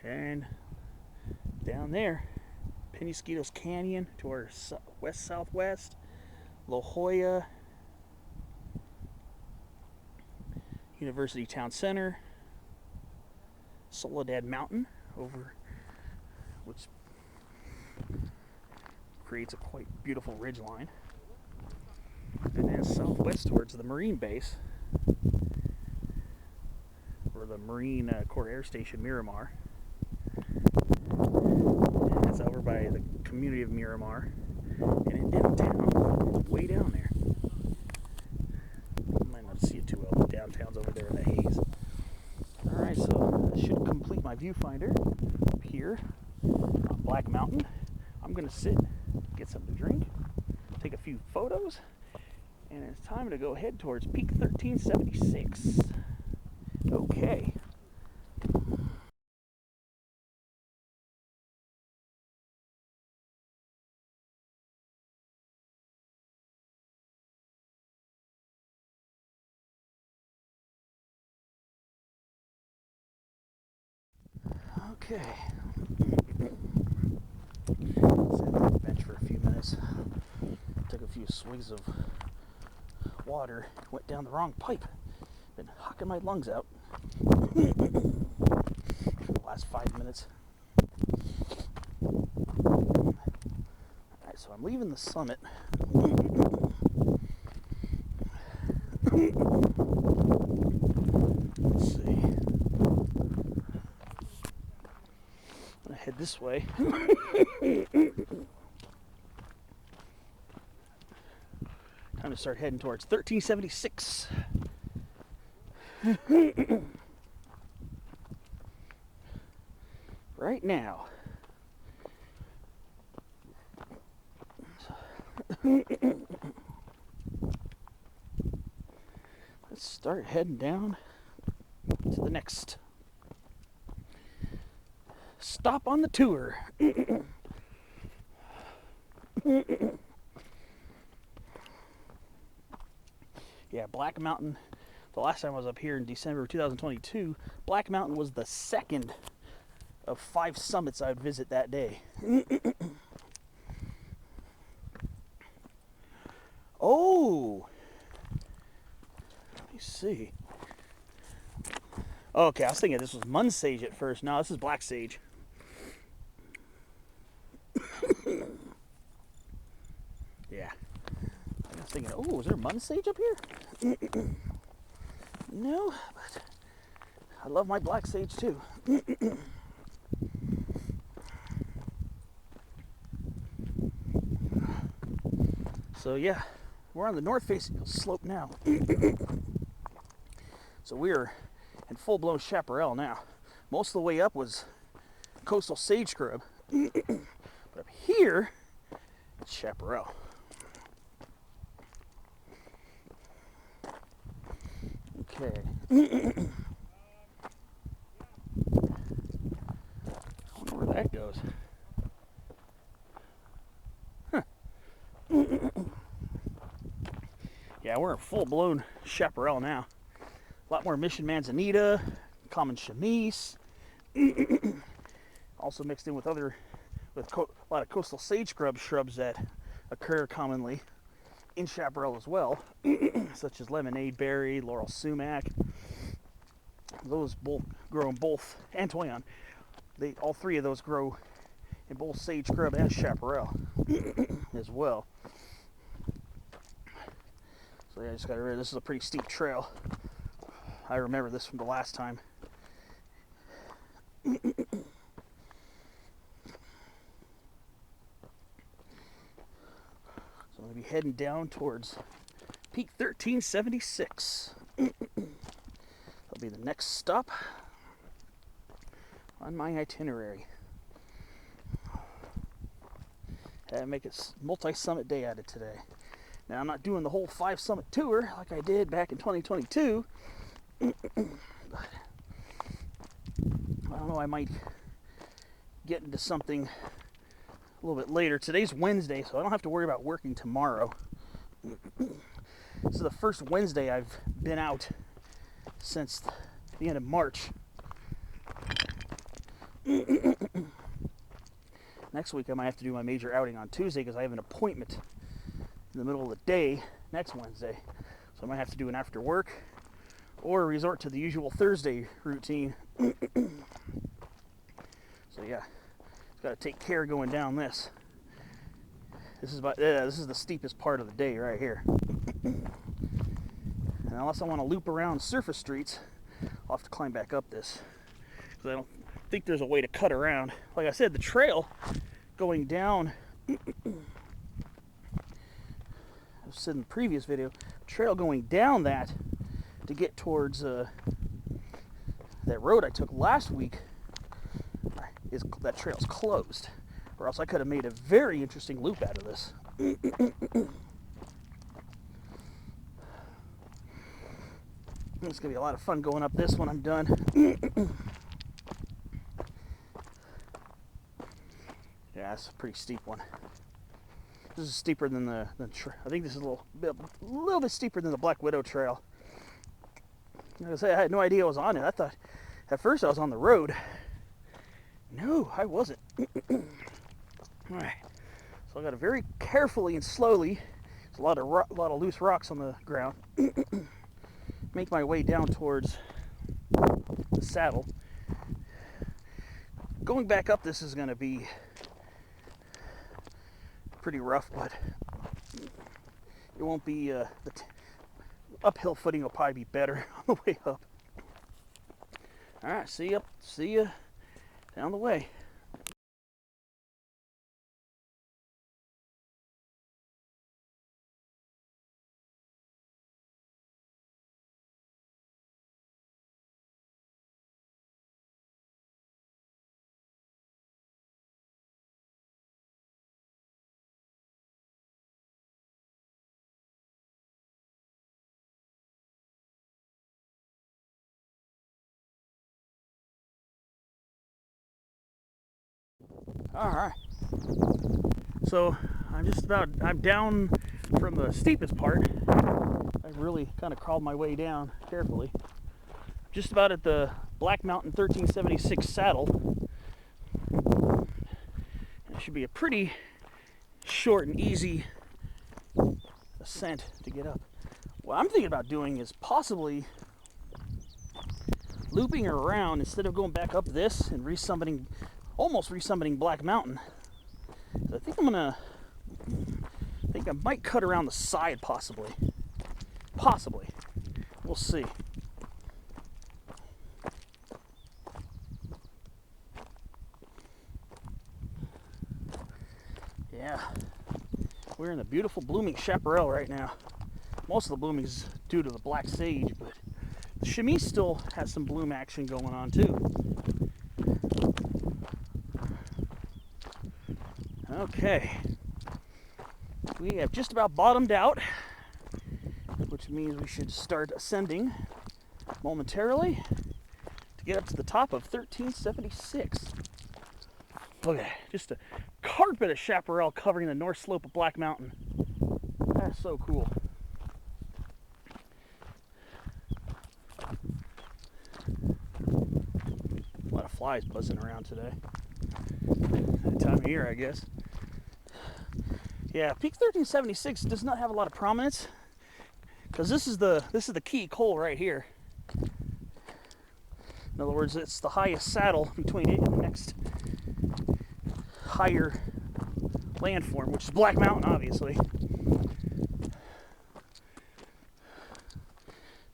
And down there, Peñasquitos Canyon to our west-southwest, La Jolla, University Town Center, Soledad Mountain, which creates a quite beautiful ridgeline, and then southwest towards the Marine Base, or the Marine Corps Air Station Miramar. And that's over by the community of Miramar, and in downtown, it's way down there. You might not see it too well, but downtown's over there in the haze. Alright, so that should complete my viewfinder up here on Black Mountain. I'm going to sit, get something to drink, take a few photos, and it's time to go head towards Peak 1376. Okay. Okay. Sat on the bench for a few minutes. Took a few swigs of water. Went down the wrong pipe. Been hocking my lungs out for the last 5 minutes. Alright, so I'm leaving the summit. Let's see. I'm gonna head this way. Time to start heading towards 1376. Right now. Let's start heading down to the next stop on the tour. Yeah, Black Mountain. The last time I was up here in December of 2022, Black Mountain was the second of 5 summits I would visit that day. Oh! Let me see. Okay, I was thinking this was Mun Sage at first. No, this is Black Sage. Yeah. I was thinking, oh, is there Mun Sage up here? No, but I love my Black Sage too. So yeah, we're on the north facing slope now. So we're in full-blown chaparral now. Most of the way up was coastal sage scrub. But up here, it's chaparral. Okay. I wonder where that goes. Huh. Yeah, we're in full-blown chaparral now. A lot more Mission Manzanita, common chamise, also mixed in with a lot of coastal sage scrub shrubs that occur commonly in chaparral as well, such as lemonade berry, laurel sumac. Those both grow in both, and toyon. All 3 of those grow in both sage scrub and chaparral as well. So yeah, I just got to remember this is a pretty steep trail. I remember this from the last time. So I'm going to be heading down towards Peak 1376. That'll be the next stop on my itinerary. Had to make a multi-summit day out of today. Now, I'm not doing the whole 5-summit tour like I did back in 2022. But I don't know, I might get into something a little bit later. Today's Wednesday, so I don't have to worry about working tomorrow. This is the first Wednesday I've been out since the end of March. Next week I might have to do my major outing on Tuesday because I have an appointment in the middle of the day next Wednesday. So I might have to do an after work or resort to the usual Thursday routine. So yeah, just got to take care going down this. This is the steepest part of the day right here. And unless I want to loop around surface streets, I'll have to climb back up this because I don't think there's a way to cut around. Like I said, the trail going down, I said in the previous video, trail going down that to get towards that road I took last week, that trail's closed, or else I could have made a very interesting loop out of this. It's gonna be a lot of fun going up this when I'm done. Yeah, it's a pretty steep one. This is steeper than I think this is a little bit steeper than the Black Widow Trail. Like I say, I had no idea I was on it. I thought at first I was on the road, No, I wasn't. Alright, so I got to very carefully and slowly, there's a lot of loose rocks on the ground, make my way down towards the saddle. Going back up this is going to be pretty rough, but it won't be, the uphill footing will probably be better on the way up. Alright, see you down the way. Alright, so I'm down from the steepest part. I really kind of crawled my way down carefully. Just about at the Black Mountain 1376 saddle. It should be a pretty short and easy ascent to get up. What I'm thinking about doing is possibly looping around instead of going back up this and almost resummiting Black Mountain. So I think I might cut around the side possibly. We'll see. Yeah, we're in the beautiful blooming chaparral right now. Most of the blooming is due to the black sage, but the chamise still has some bloom action going on too. Okay, we have just about bottomed out, which means we should start ascending momentarily to get up to the top of 1376. Look at that, just a carpet of chaparral covering the north slope of Black Mountain. That's so cool. A lot of flies buzzing around today. That time of year, I guess. Yeah, Peak 1376 does not have a lot of prominence because this is the key col right here. In other words, it's the highest saddle between it and the next higher landform, which is Black Mountain, obviously.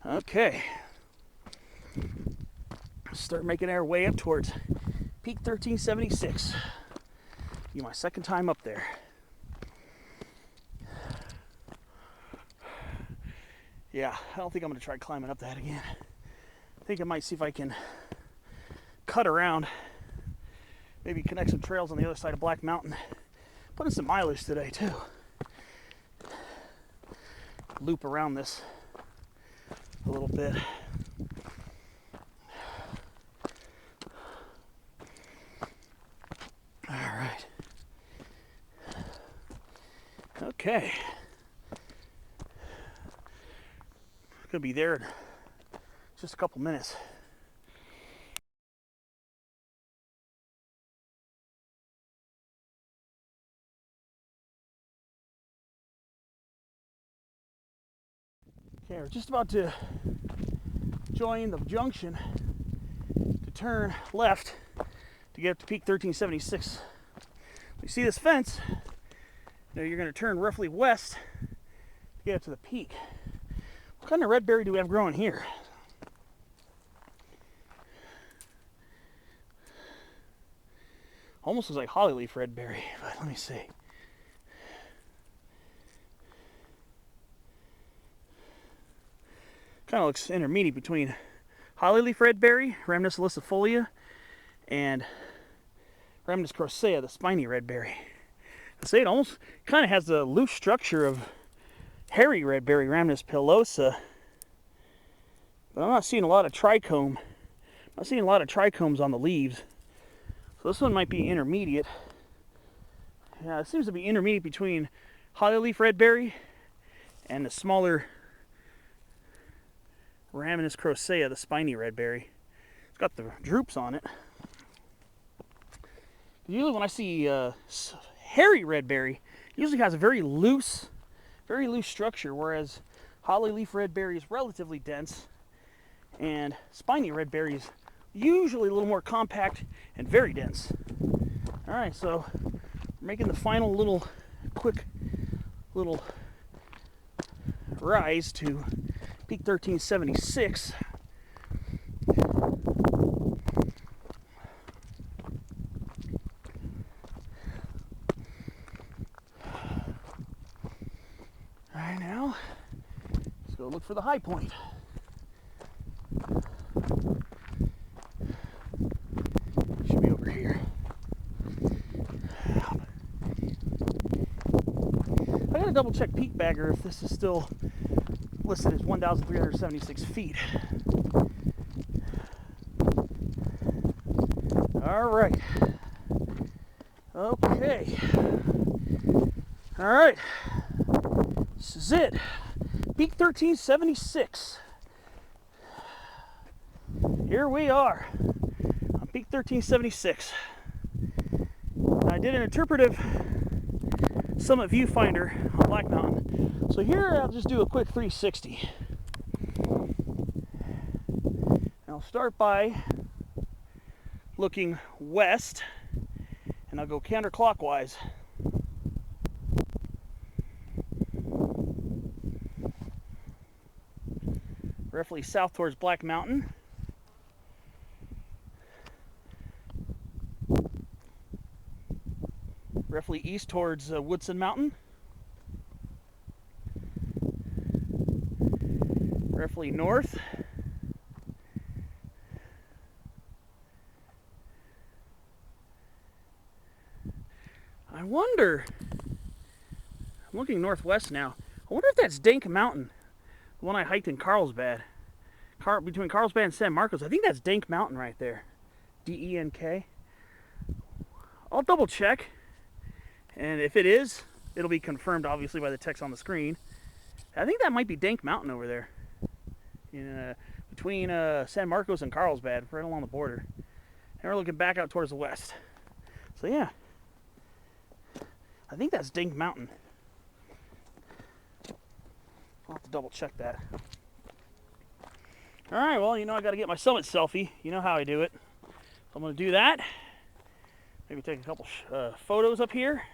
Okay, start making our way up towards Peak 1376. Be my second time up there. Yeah, I don't think I'm going to try climbing up that again. I think I might see if I can cut around, maybe connect some trails on the other side of Black Mountain. Put in some mileage today too. Loop around this a little bit. All right. Okay. Gonna be there in just a couple minutes. Okay, we're just about to join the junction to turn left to get up to Peak 1376. You see this fence? You're going to turn roughly west to get up to the peak. What kind of red berry do we have growing here? Almost looks like hollyleaf red berry, but let me see. Kind of looks intermediate between hollyleaf red berry, Rhamnus licifolia, and Rhamnus crocea, the spiny red berry. I say it almost kind of has the loose structure of hairy red berry, Rhamnus pilosa, but I'm not seeing a lot of trichome. I'm not seeing a lot of trichomes on the leaves. So this one might be intermediate. Yeah, it seems to be intermediate between hollyleaf red berry and the smaller Rhamnus crocea, the spiny red berry. It's got the droops on it. Usually when I see hairy redberry, it usually has a very loose structure, whereas hollyleaf redberry is relatively dense, and spiny redberry is usually a little more compact and very dense. All right, so we're making the final quick little rise to peak 1376. All right, now let's go look for the high point. Should be over here. I gotta double check Peak Bagger if this is still listed as 1,376 feet. All right. Okay. All right. This is it. Peak 1376. Here we are on Peak 1376. I did an interpretive summit viewfinder on Black Mountain. So here I'll just do a quick 360. And I'll start by looking west, and I'll go counterclockwise. Roughly south towards Black Mountain. Roughly east towards Woodson Mountain. Roughly north. I wonder, I'm looking northwest now, I wonder if that's Dank Mountain, the one I hiked in Carlsbad. Between Carlsbad and San Marcos, I think that's Dank Mountain right there. D-E-N-K. I'll double check, and if it is, it'll be confirmed obviously by the text on the screen. I think that might be Dank Mountain over there, between San Marcos and Carlsbad, right along the border. And we're looking back out towards the west. So yeah, I think that's Dank Mountain. I'll have to double check that. All right, well, you know I got to get my summit selfie. You know how I do it. So I'm going to do that. Maybe take a couple photos up here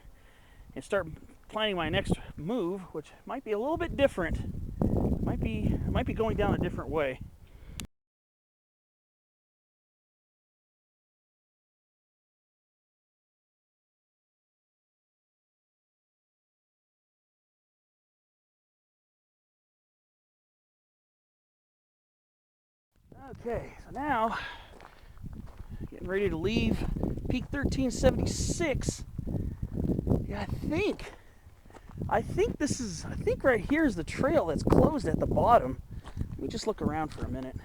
and start planning my next move, which might be a little bit different. Might be going down a different way. Okay, so now getting ready to leave Peak 1376. Yeah, I think right here is the trail that's closed at the bottom. Let me just look around for a minute.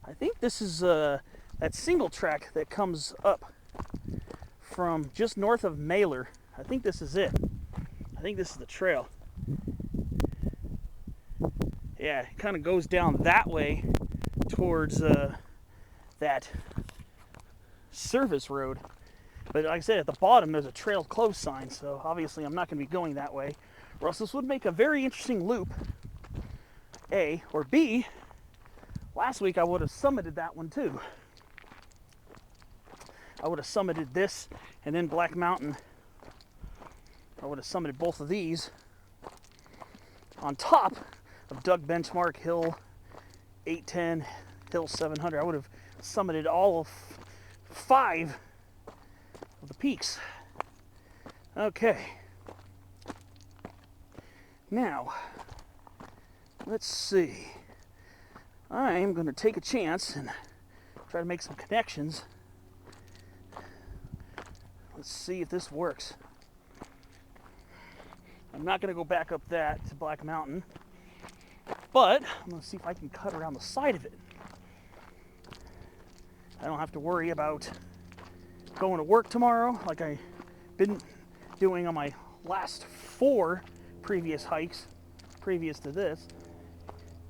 I think this is that single track that comes up from just north of Mailer. I think this is it. I think this is the trail. Yeah, it kind of goes down that way towards that service road. But like I said, at the bottom there's a trail closed sign, so obviously I'm not going to be going that way. Or else this would make a very interesting loop. A, or B, last week I would have summited that one too. I would have summited this and then Black Mountain. I would have summited both of these on top of Doug Benchmark, Hill 810, Hill 700. I would have summited all of 5 of the peaks. Okay. Now, let's see. I am going to take a chance and try to make some connections. Let's see if this works. I'm not going to go back up that to Black Mountain, but I'm going to see if I can cut around the side of it. I don't have to worry about going to work tomorrow like I've been doing on my last 4 previous hikes previous to this.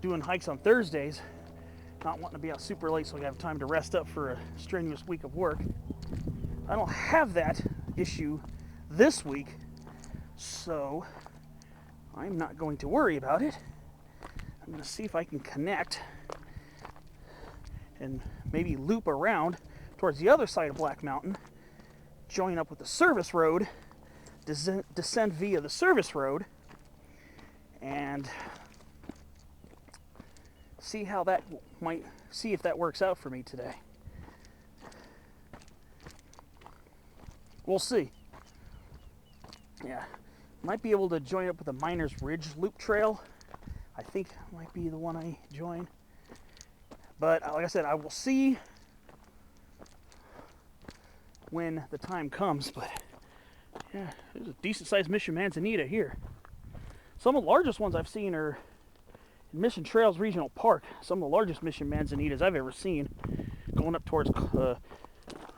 Doing hikes on Thursdays, not wanting to be out super late so I have time to rest up for a strenuous week of work. I don't have that issue this week, so I'm not going to worry about it. I'm going to see if I can connect and maybe loop around towards the other side of Black Mountain, join up with the service road, descend via the service road, and see if that works out for me today. We'll see. Yeah, might be able to join up with the Miners Ridge Loop Trail. I think it might be the one I join. But like I said, I will see when the time comes. But yeah, there's a decent sized Mission Manzanita here. Some of the largest ones I've seen are in Mission Trails Regional Park. Some of the largest Mission Manzanitas I've ever seen, going up towards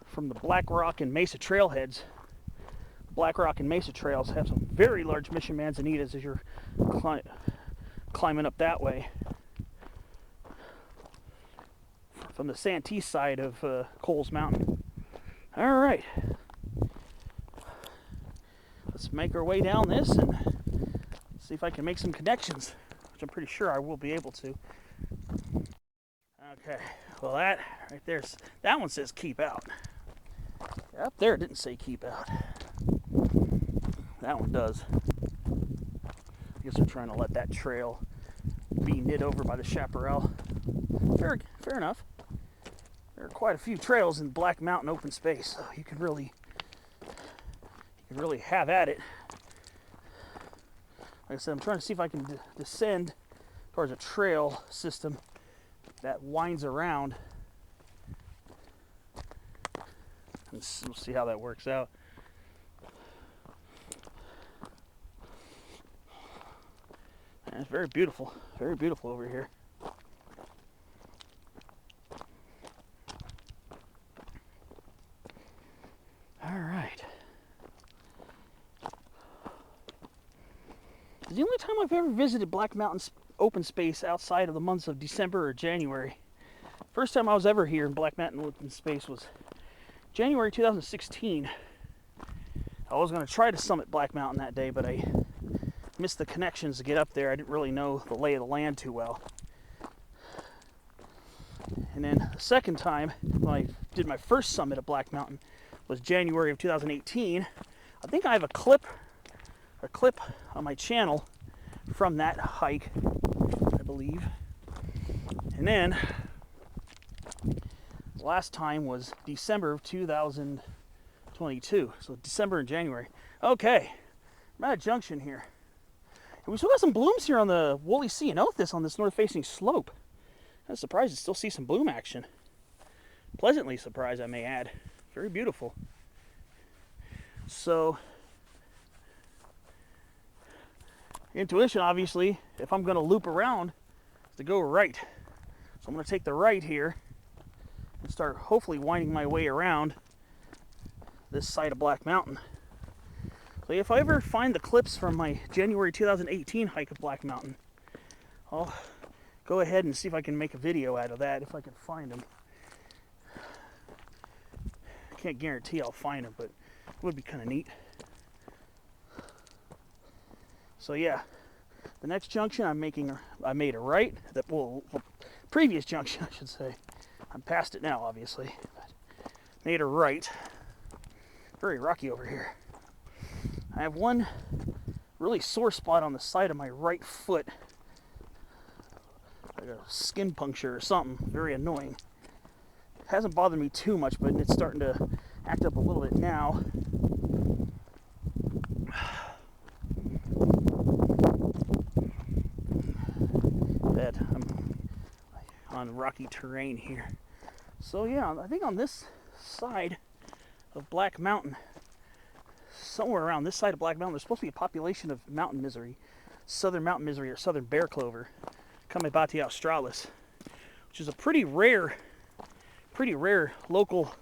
from the Black Rock and Mesa trailheads. Black Rock and Mesa trails have some very large Mission Manzanitas as you're climbing up that way. From the Santee side of Coles Mountain. All right, let's make our way down this and see if I can make some connections, which I'm pretty sure I will be able to. Okay, well that right there, that one says keep out. Up there it didn't say keep out. That one does. I guess they're trying to let that trail be knit over by the chaparral. Fair enough. There are quite a few trails in Black Mountain open space, so you can really have at it. Like I said, I'm trying to see if I can descend towards a trail system that winds around. And we'll see how that works out. And it's very beautiful over here. All right. It's the only time I've ever visited Black Mountain open space outside of the months of December or January. First time I was ever here in Black Mountain open space was January 2016. I was going to try to summit Black Mountain that day, but I missed the connections to get up there. I didn't really know the lay of the land too well. And then the second time, when I did my first summit at Black Mountain, was January of 2018. I think I have a clip on my channel from that hike, I believe. And then the last time was December of 2022. So December and January. Okay, I'm at a junction here. And we still got some blooms here on the woolly ceanothus on this north-facing slope. I was surprised to still see some bloom action. Pleasantly surprised, I may add. Very beautiful. So, intuition, obviously, if I'm going to loop around, is to go right. So I'm going to take the right here and start hopefully winding my way around this side of Black Mountain. So if I ever find the clips from my January 2018 hike of Black Mountain, I'll go ahead and see if I can make a video out of that, if I can find them. I can't guarantee I'll find them, but it would be kind of neat. So yeah, the next junction I made a right. Previous junction I should say. I'm past it now, obviously. But made a right. Very rocky over here. I have one really sore spot on the side of my right foot. Like a skin puncture or something. Very annoying. It hasn't bothered me too much, but it's starting to act up a little bit now. That I'm on rocky terrain here. So yeah, I think on this side of Black Mountain, somewhere around this side of Black Mountain, there's supposed to be a population of mountain misery, southern mountain misery or southern bear clover, Camebati australis, which is a pretty rare local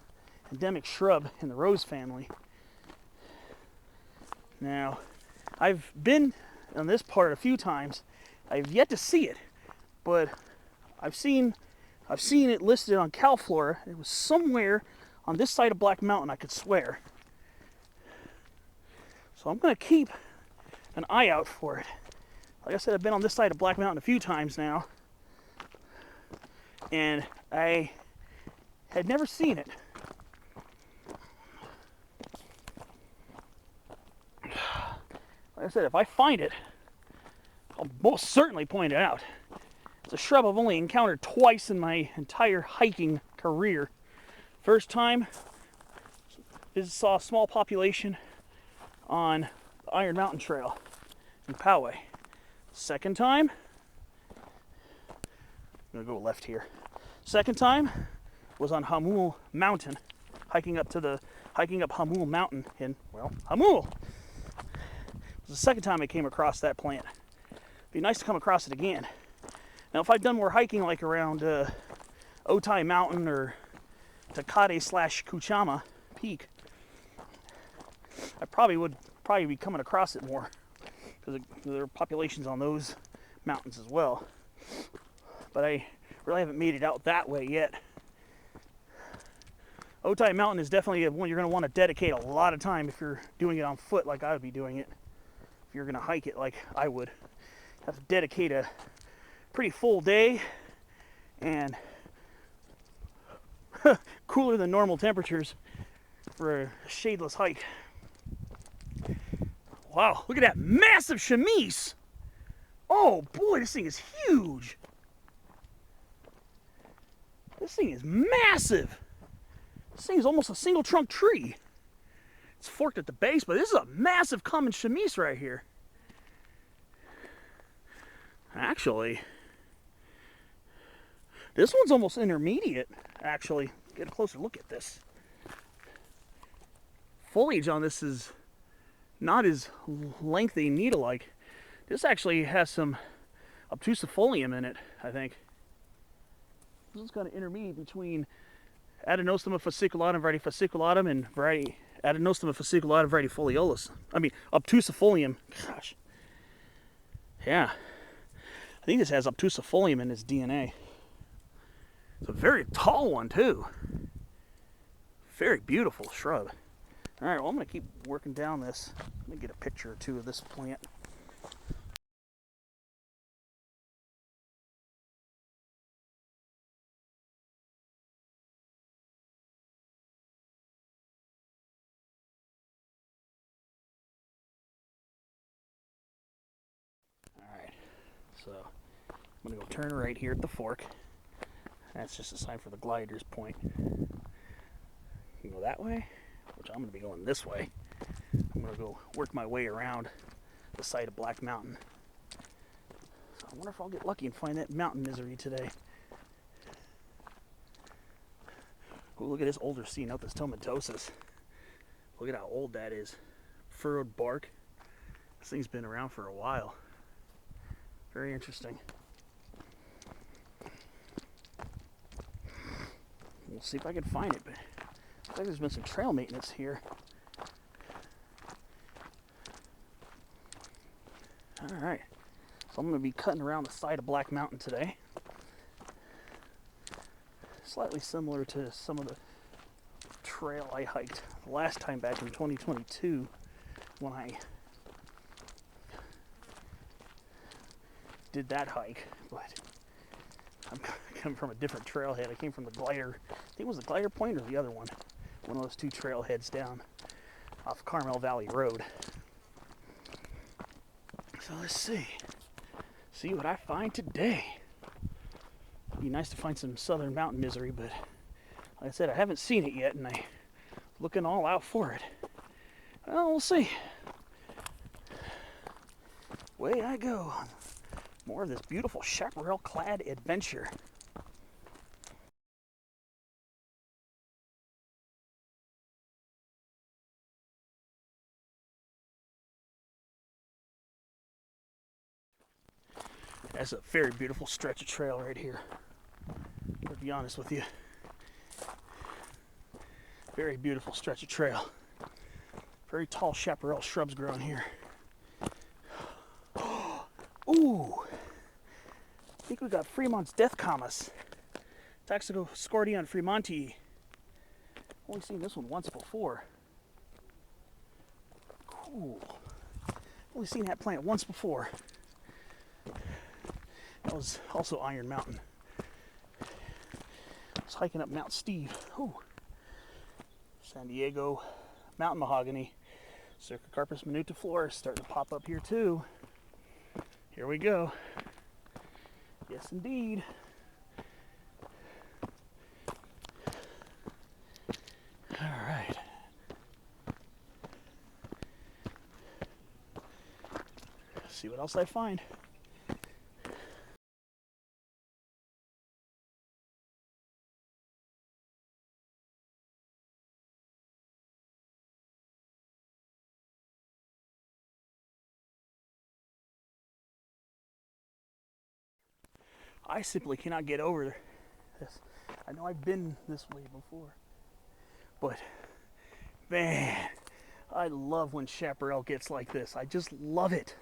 endemic shrub in the rose family. Now, I've been on this part a few times. I've yet to see it, but I've seen it listed on CalFlora. It was somewhere on this side of Black Mountain, I could swear. So I'm going to keep an eye out for it. Like I said, I've been on this side of Black Mountain a few times now, and I had never seen it. Like I said, if I find it, I'll most certainly point it out. It's a shrub I've only encountered twice in my entire hiking career. First time, saw a small population on the Iron Mountain Trail in Powell. Second time, I'm gonna go left here. Second time was on Hamul Mountain, hiking up Hamul Mountain in, well, Hamul. It was the second time I came across that plant. It'd be nice to come across it again. Now, if I'd done more hiking like around Otay Mountain or Takade/Kuchama Peak, I probably would be coming across it more, because there are populations on those mountains as well. But I really haven't made it out that way yet. Otay Mountain is definitely one you're going to want to dedicate a lot of time if you're doing it on foot like I would be doing it. If you're going to hike it like I would, have to dedicate a pretty full day and cooler than normal temperatures for a shadeless hike. Wow, look at that massive chamise! Oh boy, this thing is huge! This thing is massive! This thing is almost a single trunk tree. It's forked at the base, but this is a massive common chamise right here. Actually, this one's almost intermediate, actually. Get a closer look at this. Foliage on this is not as lengthy, needle-like. This actually has some obtusifolium in it, I think. This is kind of intermediate between Adenostoma fasciculatum, variety fasciculatum, and variety Adenostoma fasciculatum, variety foliolus. I mean, obtusifolium. Gosh. Yeah. I think this has obtusifolium in its DNA. It's a very tall one, too. Very beautiful shrub. All right, well, I'm going to keep working down this. Let me get a picture or two of this plant. All right, so I'm going to go turn right here at the fork. That's just a sign for the glider's point. You can go that way, which I'm going to be going this way. I'm going to go work my way around the side of Black Mountain. So I wonder if I'll get lucky and find that mountain misery today. Ooh, look at this older Ceanothus tomatosus. Look at how old that is. Furrowed bark. This thing's been around for a while. Very interesting. We'll see if I can find it, but looks like there's been some trail maintenance here. Alright, so I'm going to be cutting around the side of Black Mountain today. Slightly similar to some of the trail I hiked last time back in 2022 when I did that hike, but I'm coming from a different trailhead. I came from the glider. I think it was the glider point or the other one. One of those two trailheads down off Carmel Valley Road. So let's see what I find today. It'd be nice to find some southern mountain misery, but like I said, I haven't seen it yet, and I'm looking all out for it. Well, we'll see. Away I go. More of this beautiful chaparral-clad adventure. That's a very beautiful stretch of trail right here. To be honest with you. Very beautiful stretch of trail. Very tall chaparral shrubs growing here. Ooh! I think we got Fremont's death camas. Taxicoscordion fremontii. Only seen this one once before. Cool. Only seen that plant once before. That was also Iron Mountain. I was hiking up Mount Steve. Ooh. San Diego mountain mahogany. Cercocarpus minutiflora starting to pop up here too. Here we go. Yes, indeed. All right. See what else I find. I simply cannot get over this. I know I've been this way before, but man, I love when chaparral gets like this. I just love it.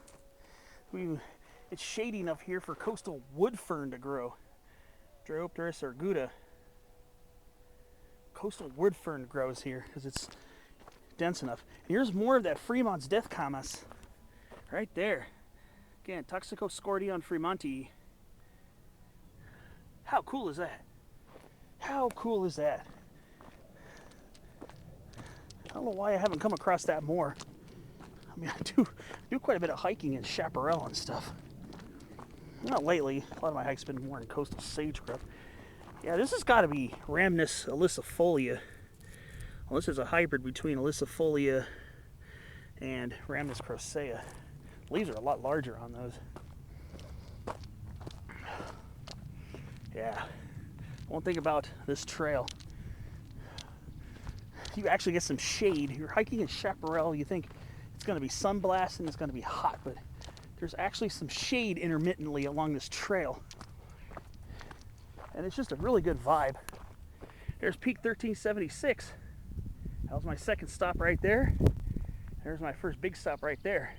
It's shady enough here for coastal wood fern to grow. Dryopteris arguta. Coastal wood fern grows here because it's dense enough. Here's more of that Fremont's death camas right there. Again, Toxicoscordion fremontii. How cool is that? How cool is that? I don't know why I haven't come across that more. I mean, I do quite a bit of hiking in chaparral and stuff. Not lately. A lot of my hikes have been more in coastal sagebrush. Yeah, this has got to be Rhamnus alicifolia. Well, this is a hybrid between alicifolia and Rhamnus crocea. Leaves are a lot larger on those. Yeah. One thing about this trail, you actually get some shade. You're hiking in chaparral, you think it's going to be sunblast and it's going to be hot, but there's actually some shade intermittently along this trail. And it's just a really good vibe. There's Peak 1376. That was my second stop right there. There's my first big stop right there.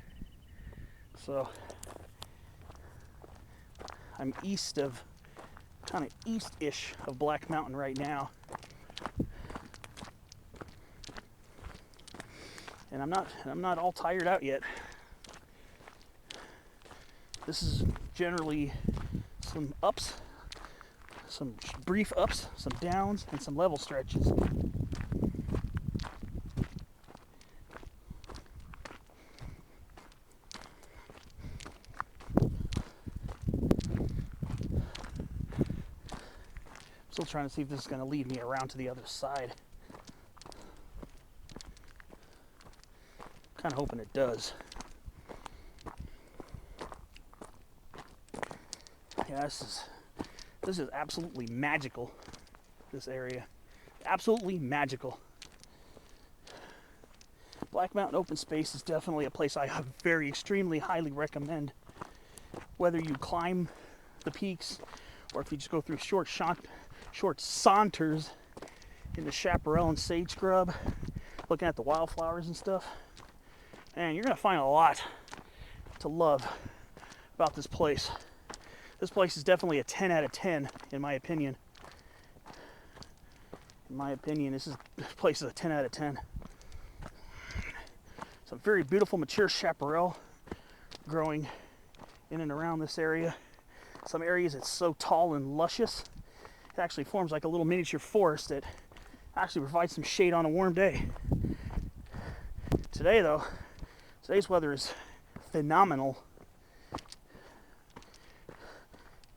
So I'm kind of east-ish of Black Mountain right now. And I'm not all tired out yet. This is generally some ups, some brief ups, some downs, and some level stretches. Still trying to see if this is going to lead me around to the other side. Kind of hoping it does. Yeah, this is absolutely magical. This area, absolutely magical. Black Mountain Open Space is definitely a place I very extremely highly recommend. Whether you climb the peaks or if you just go through short saunters in the chaparral and sage scrub, looking at the wildflowers and stuff. And you're going to find a lot to love about this place. This place is definitely a 10 out of 10, in my opinion. In my opinion, this place is a 10 out of 10. Some very beautiful mature chaparral growing in and around this area. Some areas it's so tall and luscious, it actually forms like a little miniature forest that actually provides some shade on a warm day. Today, though, today's weather is phenomenal.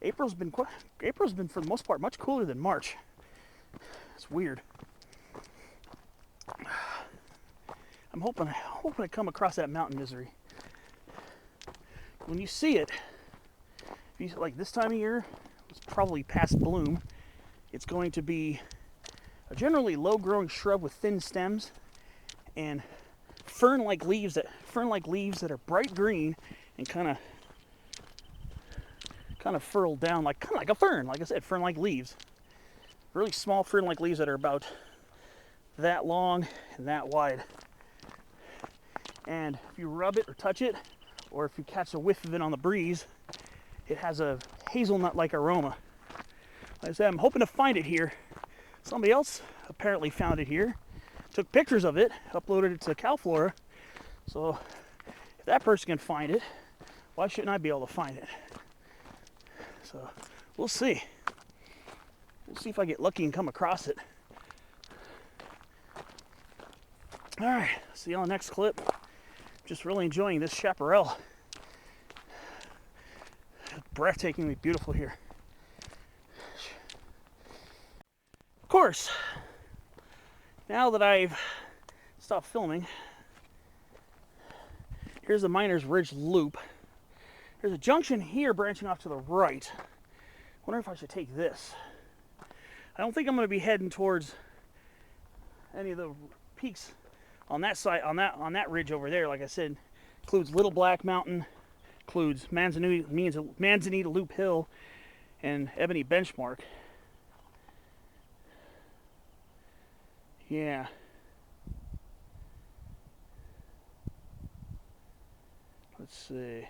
April's been for the most part much cooler than March. It's weird. I'm hoping I come across that mountain misery. When you see it, like this time of year, it's probably past bloom. It's going to be a generally low-growing shrub with thin stems and fern-like leaves that are bright green and kind of furled down kind of like a fern. Like I said, fern-like leaves. Really small fern-like leaves that are about that long and that wide. And if you rub it or touch it, or if you catch a whiff of it on the breeze, it has a hazelnut-like aroma. Like I said, I'm hoping to find it here. Somebody else apparently found it here, took pictures of it, uploaded it to CalFlora. So if that person can find it, why shouldn't I be able to find it? So we'll see. We'll see if I get lucky and come across it. All right, see you on the next clip. Just really enjoying this chaparral. Breathtakingly beautiful here. Of course, now that I've stopped filming, here's the Miners Ridge Loop. There's a junction here branching off to the right. I wonder if I should take this. I don't think I'm going to be heading towards any of the peaks on that side, on that ridge over there. Like I said, includes Little Black Mountain, includes Manzanita Loop Hill, and Ebony Benchmark. Yeah. Let's see.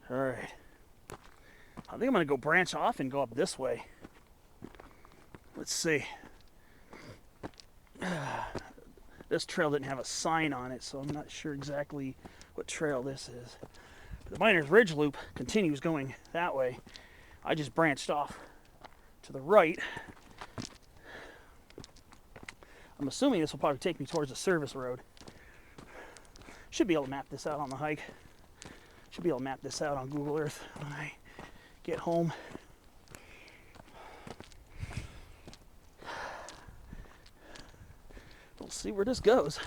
All right. I think I'm going to go branch off and go up this way. Let's see. This trail didn't have a sign on it, so I'm not sure exactly what trail this is. But the Miners Ridge Loop continues going that way. I just branched off to the right. I'm assuming this will probably take me towards a service road. Should be able to map this out on the hike. Should be able to map this out on Google Earth when I get home. We'll see where this goes.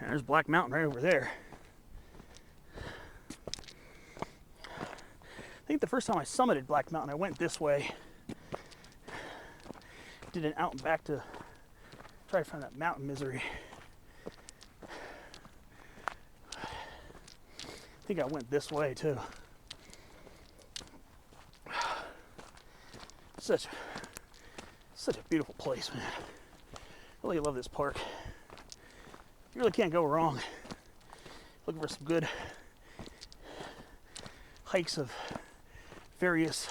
There's Black Mountain right over there. I think the first time I summited Black Mountain, I went this way. Did an out and back to try to find that mountain misery. I think I went this way too. Such a beautiful place, man. Really love this park. You really can't go wrong. Looking for some good hikes of various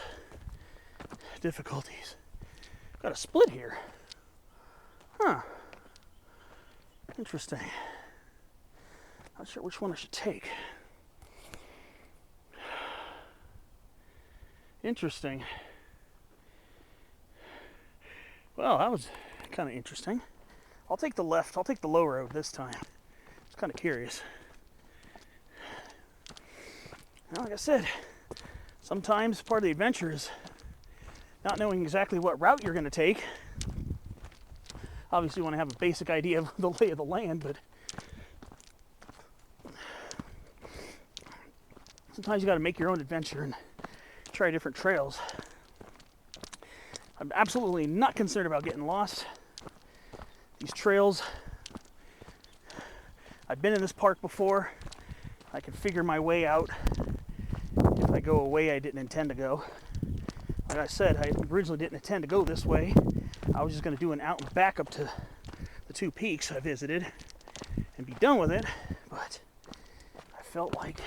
difficulties. Got a split here. Huh. Interesting. Not sure which one I should take. Interesting. Well, that was kind of interesting. I'll take the left. I'll take the low road this time. I was kind of curious. Well, like I said, sometimes part of the adventure is not knowing exactly what route you're going to take. Obviously, you want to have a basic idea of the lay of the land, but sometimes you got to make your own adventure and try different trails. I'm absolutely not concerned about getting lost. These trails, I've been in this park before. I can figure my way out if I go a way I didn't intend to go. Like I said, I originally didn't intend to go this way. I was just going to do an out and back up to the two peaks I visited and be done with it. But I felt like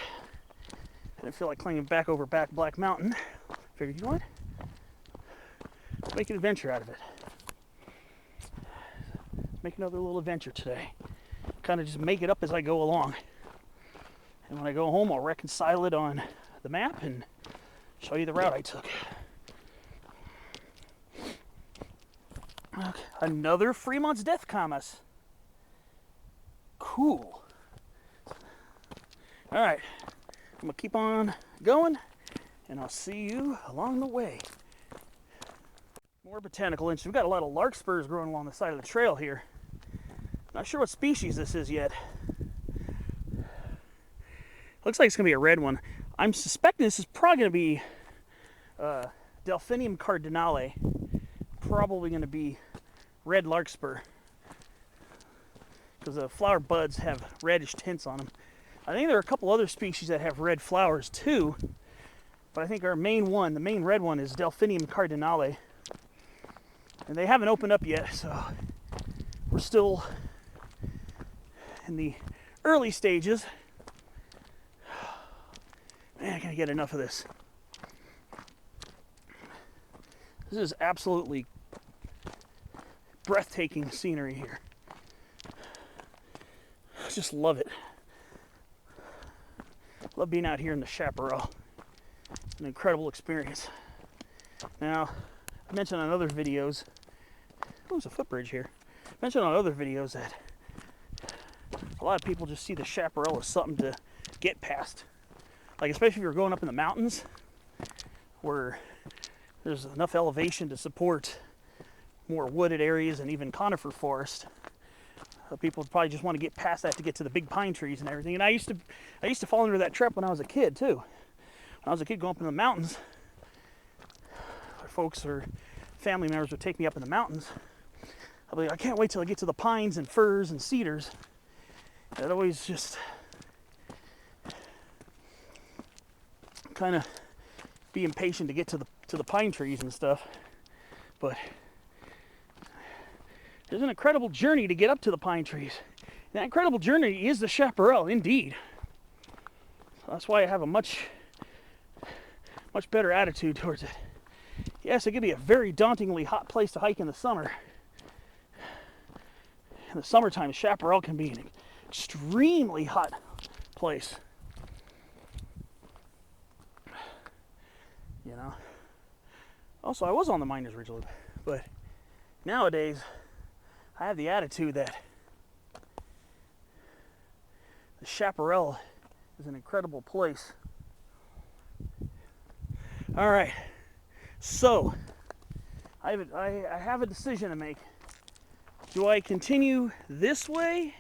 I didn't feel like climbing back over Black Mountain. Figured, you know what? Let's make an adventure out of it. Make another little adventure today. Kind of just make it up as I go along. And when I go home, I'll reconcile it on the map and show you the route I took. Okay. Another Fremont's Death Camas. Cool. All right. I'm going to keep on going, and I'll see you along the way. More botanical interests. We've got a lot of larkspurs growing along the side of the trail here. Not sure what species this is yet. Looks like it's going to be a red one. I'm suspecting this is probably going to be Delphinium cardinale. Probably going to be red larkspur, because the flower buds have reddish tints on them. I think there are a couple other species that have red flowers too, but I think our main one, the main red one, is Delphinium cardinale. And they haven't opened up yet, so we're still in the early stages. Man, I can't get enough of this. This is absolutely breathtaking scenery here. I just love it. Love being out here in the chaparral. An incredible experience. Now, I mentioned on other videos, oh, there's a footbridge here. I mentioned on other videos that a lot of people just see the chaparral as something to get past. Like, especially if you're going up in the mountains where there's enough elevation to support more wooded areas and even conifer forest. People probably just want to get past that to get to the big pine trees and everything. And I used to fall into that trap when I was a kid too. When I was a kid going up in the mountains, folks or family members would take me up in the mountains. I'd be like, I can't wait till I get to the pines and firs and cedars. I'd always just kind of be impatient to get to the pine trees and stuff. But there's an incredible journey to get up to the pine trees. And that incredible journey is the chaparral, indeed. So that's why I have a much better attitude towards it. Yes, it can be a very dauntingly hot place to hike in the summer. In the summertime, chaparral can be an extremely hot place. You know. Also, I was on the Miners Ridge Loop, but nowadays I have the attitude that the chaparral is an incredible place. All right, so I have a decision to make. Do I continue this way,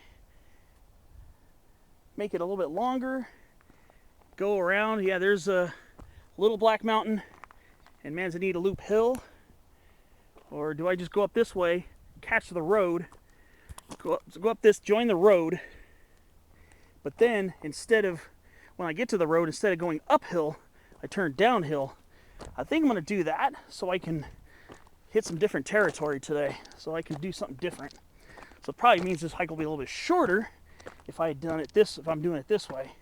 make it a little bit longer, go around? Yeah, there's a Little Black Mountain and Manzanita Loop Hill. Or do I just go up this way, catch the road, go up this, join the road, but then when I get to the road, instead of going uphill, I turn downhill. I think I'm going to do that so I can hit some different territory today, so I can do something different. So it probably means this hike will be a little bit shorter if I'm doing it this way.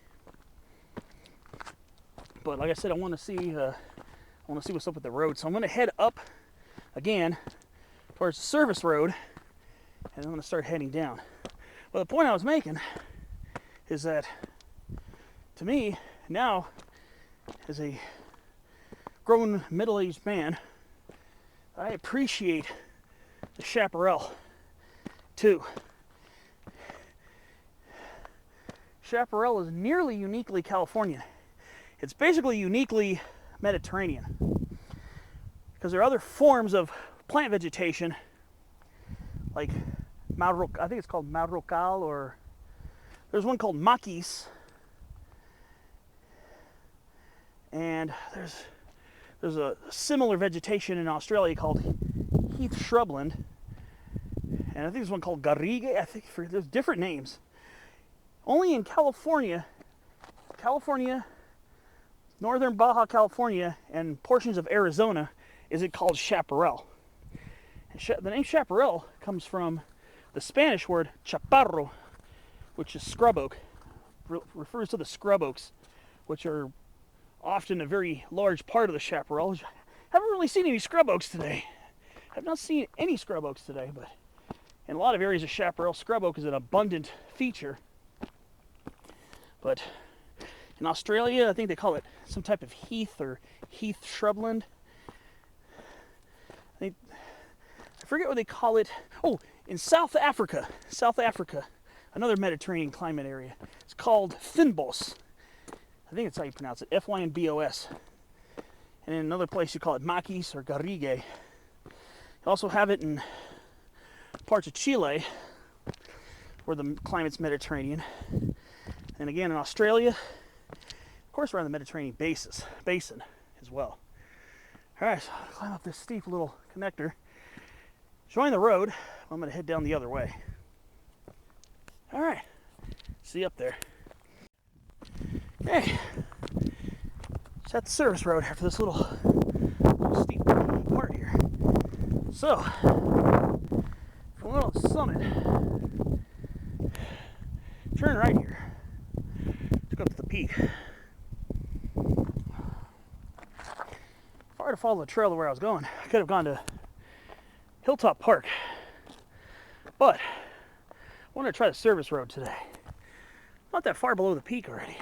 But like I said, I want to see what's up with the road. So I'm going to head up again towards the service road, and I'm going to start heading down. Well, the point I was making is that, to me, now, as a grown middle-aged man, I appreciate the chaparral too. Chaparral is nearly uniquely Californian. It's basically uniquely Mediterranean, because there are other forms of plant vegetation, like I think it's called Madrocal, or there's one called maquis, and there's a similar vegetation in Australia called heath shrubland, and I think there's one called garrigue. There's different names. Only in California, northern Baja California, and portions of Arizona is it called chaparral. And the name chaparral comes from the Spanish word chaparro, which is scrub oak. Refers to the scrub oaks, which are often a very large part of the chaparral. I haven't really seen any scrub oaks today. I've not seen any scrub oaks today, but in a lot of areas of chaparral, scrub oak is an abundant feature. But in Australia, I think they call it some type of heath or heath shrubland. I forget what they call it. Oh, in South Africa, another Mediterranean climate area. It's called fynbos. I think that's how you pronounce it, Fynbos. And in another place you call it maquis or garrigue. You also have it in parts of Chile, where the climate's Mediterranean. And again in Australia, of course, around the Mediterranean basin as well. All right, so I'll climb up this steep little connector, join the road. I'm going to head down the other way. All right, see you up there. Okay, it's at the service road after this little steep part here. So, if we went on the summit, turn right here to go up to the peak. If I were to follow the trail to where I was going, I could have gone to Hilltop Park, but I wanted to try the service road today. Not that far below the peak already,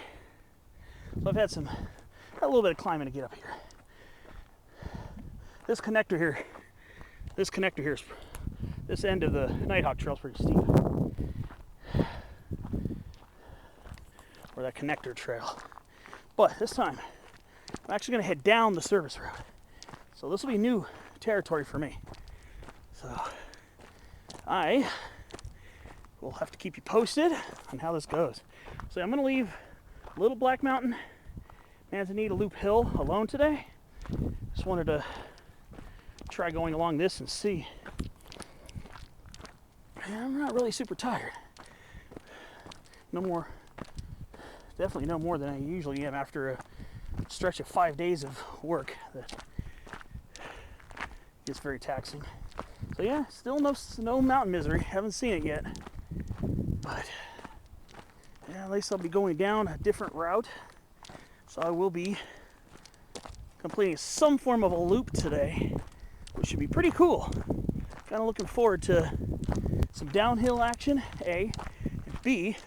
so I've had a little bit of climbing to get up here. This connector here, this end of the Nighthawk Trail is pretty steep. Or that connector trail. But this time, I'm actually going to head down the service road. So this will be new territory for me. So I will have to keep you posted on how this goes. So I'm going to leave Little Black Mountain, Manzanita Loop Hill alone today. Just wanted to try going along this and see. And I'm not really super tired. Definitely no more than I usually am after a stretch of 5 days of work that gets very taxing. So yeah, still no mountain misery. Haven't seen it yet. But yeah, at least I'll be going down a different route. So I will be completing some form of a loop today, which should be pretty cool. Kind of looking forward to some downhill action, A, and B,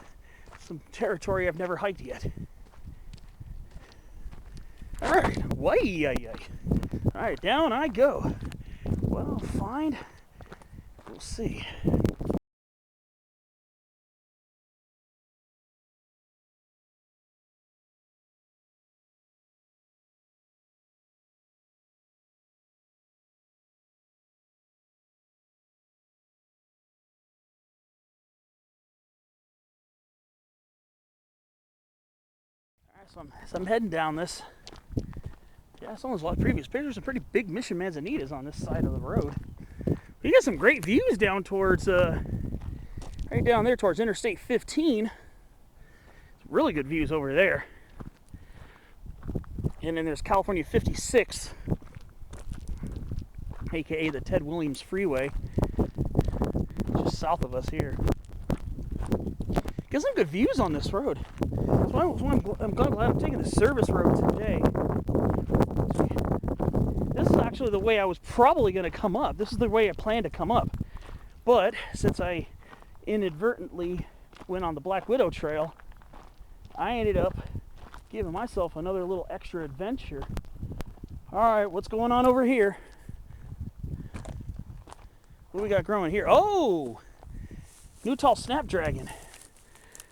some territory I've never hiked yet. All right, all right, down I go. What I'll find, we'll see. So I'm heading down this. Yeah, someone's like previous pictures, some pretty big mission manzanitas on this side of the road. You got some great views down towards, right down there towards Interstate 15. Some really good views over there. And then there's California 56, aka the Ted Williams Freeway, just south of us here. Get some good views on this road. That's why I'm glad I'm taking the service road today. This is actually the way I was probably going to come up. This is the way I planned to come up. But since I inadvertently went on the Black Widow Trail, I ended up giving myself another little extra adventure. All right, what's going on over here? What do we got growing here? Oh! New tall snapdragon.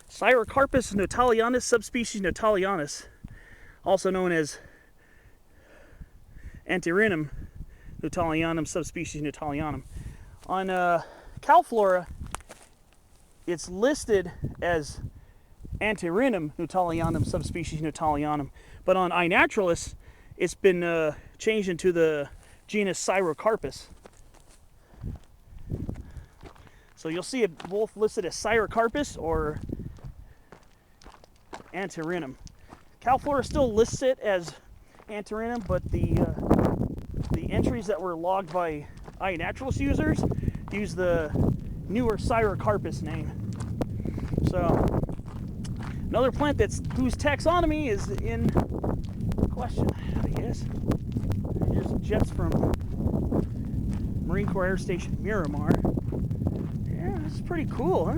Cyrocarpus natalianus, subspecies natalianus, also known as Antirrhinum natalianum, subspecies natalianum. On CalFlora, it's listed as Antirrhinum natalianum, subspecies natalianum, but on iNaturalist, it's been changed into the genus Cyrocarpus. So you'll see it both listed as Cyrocarpus or Antirrhinum. CalFlora still lists it as Antirrhinum, but the entries that were logged by iNaturalist users use the newer Cyrocarpus name. So another plant whose taxonomy is in question, I guess. Here's some jets from Marine Corps Air Station Miramar. Yeah, this is pretty cool, huh?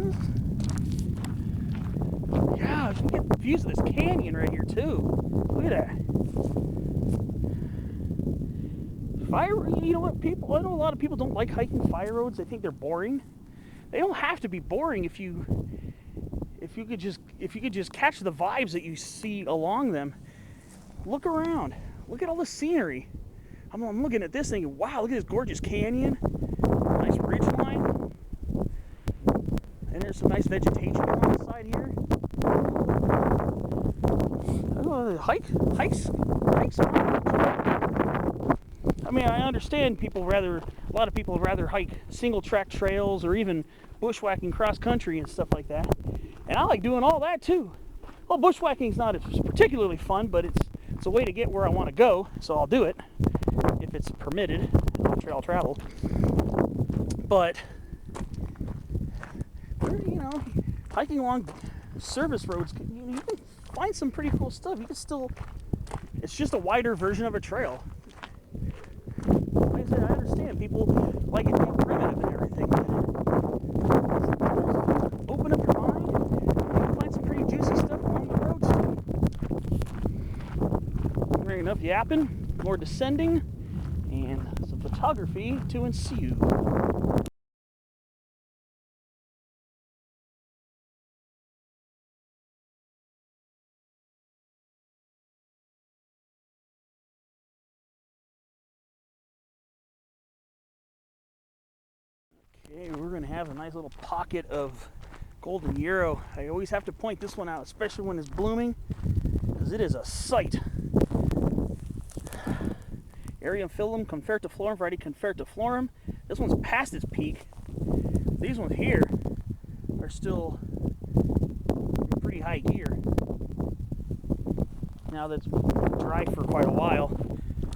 Yeah, you can get views of this canyon right here too. Look at that. You know what, I know a lot of people don't like hiking fire roads. They think they're boring. They don't have to be boring if you could just catch the vibes that you see along them. Look around. Look at all the scenery. I'm looking at this thinking, wow, look at this gorgeous canyon. Nice ridge line. And there's some nice vegetation along the side here. Hikes. I mean, I understand a lot of people rather hike single track trails or even bushwhacking cross country and stuff like that. And I like doing all that too. Well, bushwhacking's not as particularly fun, but it's a way to get where I want to go, so I'll do it if it's permitted trail travel. But you know, hiking along service roads, you can find some pretty cool stuff. You can still, it's just a wider version of a trail. Like I said, I understand people like it being primitive and everything. Open up your mind. You can find some pretty juicy stuff along the roads too. There enough yapping, more descending, and some photography to ensue. Okay, we're going to have a nice little pocket of golden yarrow. I always have to point this one out, especially when it's blooming, because it is a sight. Areophyllum confertiflorum, variety confertiflorum. This one's past its peak. These ones here are still in pretty high gear. Now that's dry for quite a while,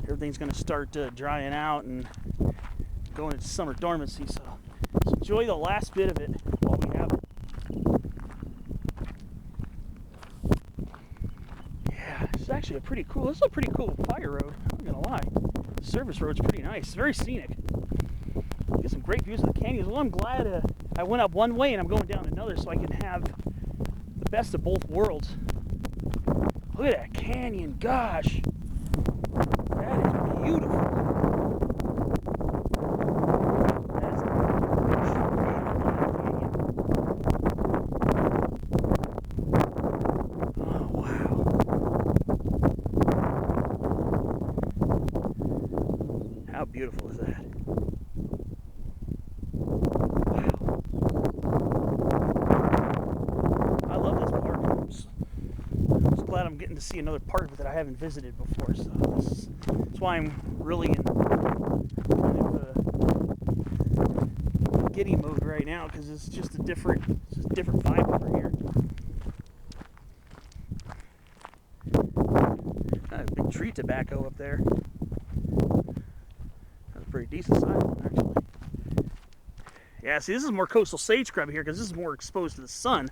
everything's going to start drying out and going into summer dormancy. So let's enjoy the last bit of it while we have it. Yeah, it's actually a pretty cool. This is a pretty cool fire road. I'm not gonna lie. The service road's pretty nice. It's very scenic. Get some great views of the canyons. Well, I'm glad I went up one way and I'm going down another, so I can have the best of both worlds. Look at that canyon. Gosh, that is beautiful. How beautiful is that? Wow. I love this park. I'm just glad I'm getting to see another part of it that I haven't visited before. So that's why I'm really in kind of giddy mode right now, because it's just a different vibe over here. Got a big tree tobacco up there. Pretty decent size one, actually. Yeah, see, this is more coastal sage scrub here because this is more exposed to the sun.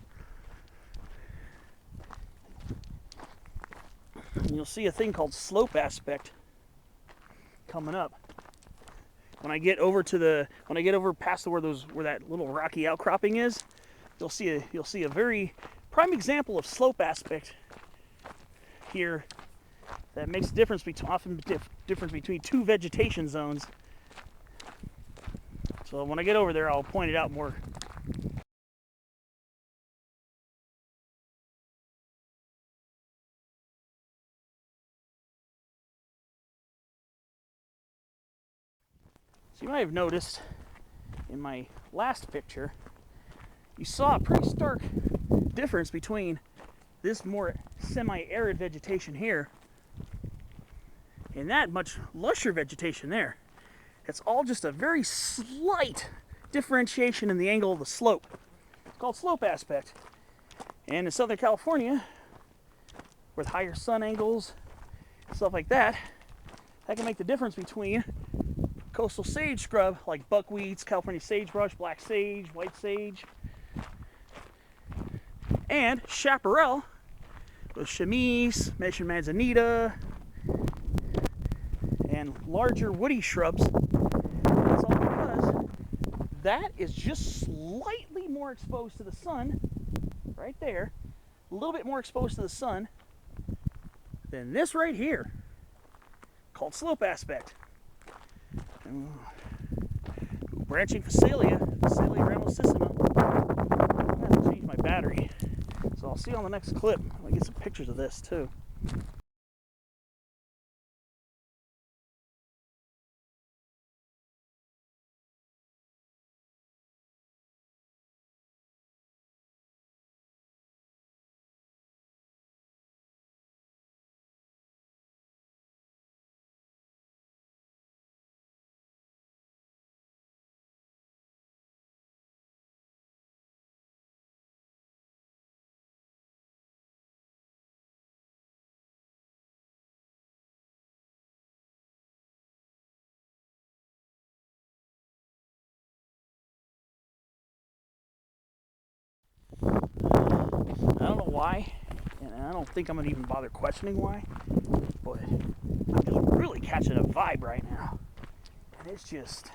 And you'll see a thing called slope aspect coming up. When I get over past where that little rocky outcropping is, you'll see a very prime example of slope aspect here that makes a difference between two vegetation zones. So when I get over there, I'll point it out more. So you might have noticed in my last picture, you saw a pretty stark difference between this more semi-arid vegetation here and that much lusher vegetation there. It's all just a very slight differentiation in the angle of the slope. It's called slope aspect. And in Southern California, with higher sun angles, stuff like that, that can make the difference between coastal sage scrub like buckwheats, California sagebrush, black sage, white sage, and chaparral with chamise, Mexican manzanita, and larger woody shrubs. That's all because that is just slightly more exposed to the sun, right there, a little bit more exposed to the sun than this right here, called slope aspect. Branching Phacelia ramosissima. I'm gonna have to change my battery. So I'll see you on the next clip. I'll get some pictures of this too. why, and I don't think I'm going to even bother questioning why, but I'm just really catching a vibe right now. And it's just,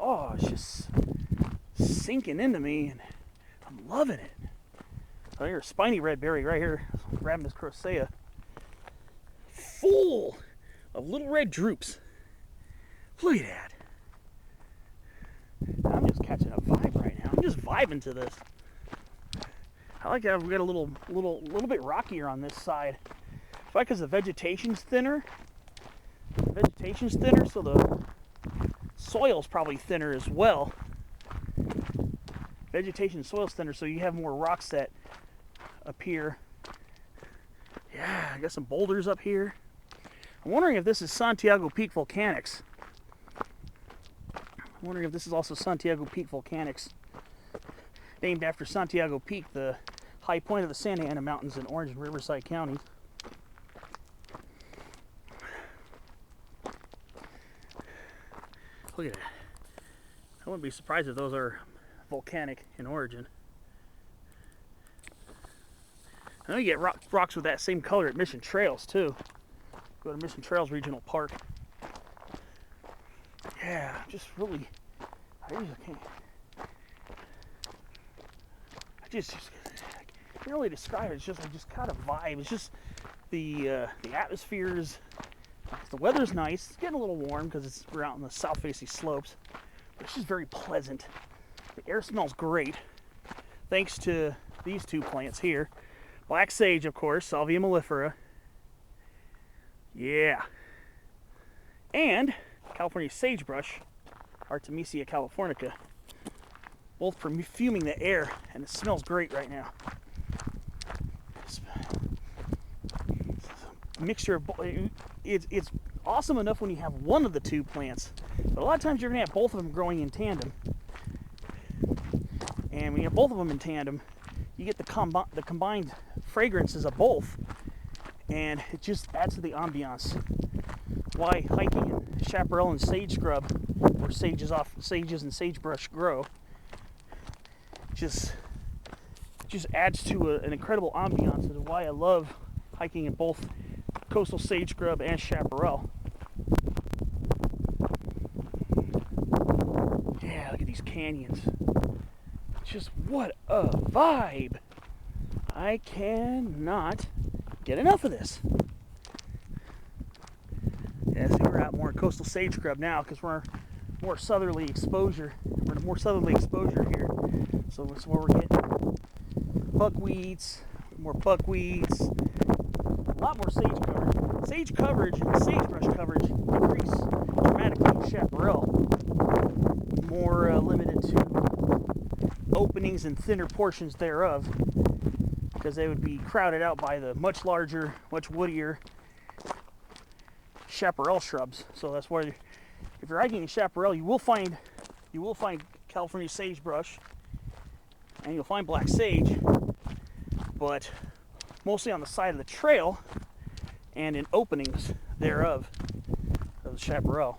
it's just sinking into me, and I'm loving it. So here's a spiny red berry right here, Ravenous Crocea, full of little red drupes. Look at that. I'm just catching a vibe right now. I'm just vibing to this. I like that we've got a little bit rockier on this side. It's probably because the vegetation's thinner. So the soil's probably thinner as well. Vegetation and soil's thinner, so you have more rocks that appear. Yeah, I got some boulders up here. I'm wondering if this is Santiago Peak Volcanics. I'm wondering if this is also Santiago Peak Volcanics, named after Santiago Peak, the high point of the Santa Ana Mountains in Orange and Riverside counties. Look at that. I wouldn't be surprised if those are volcanic in origin. I know you get rocks with that same color at Mission Trails too. Go to Mission Trails Regional Park. Yeah, just really, I just can't really describe it. It's just, I just kind of vibe. It's just the atmosphere's, the weather's nice. It's getting a little warm because we're out in the south-facing slopes. But it's just very pleasant. The air smells great, thanks to these two plants here. Black sage, of course, Salvia mellifera. Yeah. And California sagebrush, Artemisia californica. Both perfuming the air, and it smells great right now. It's a mixture of, it's awesome enough when you have one of the two plants, but a lot of times you're going to have both of them growing in tandem. And when you have both of them in tandem, you get the combined fragrances of both, and it just adds to the ambiance. Why hiking in chaparral and sage scrub, where sages and sagebrush grow, just adds to an incredible ambiance, and why I love hiking in both coastal sage scrub and chaparral. Yeah, look at these canyons. Just what a vibe. I cannot get enough of this. Yeah, see, we're out more in coastal sage scrub now because we're more southerly exposure. We're in more southerly exposure here. So that's where we're getting buckwheats, more buckwheats, a lot more sage coverage. Sage coverage and sagebrush coverage increase dramatically in chaparral. More limited to openings and thinner portions thereof, because they would be crowded out by the much larger, much woodier chaparral shrubs. So that's why, if you're hiking in chaparral, you will find California sagebrush, and you'll find black sage, but mostly on the side of the trail and in openings thereof of the chaparral.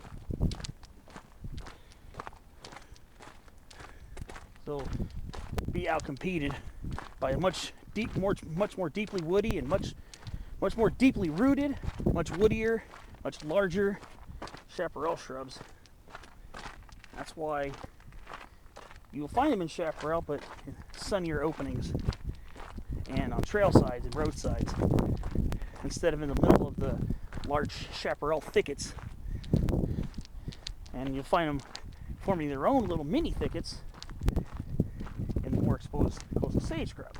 So be outcompeted by a much more deeply woody and much more deeply rooted, much woodier, much larger chaparral shrubs. That's why you'll find them in chaparral, but in sunnier openings and on trail sides and roadsides, instead of in the middle of the large chaparral thickets. And you'll find them forming their own little mini thickets in the more exposed coastal sage scrub.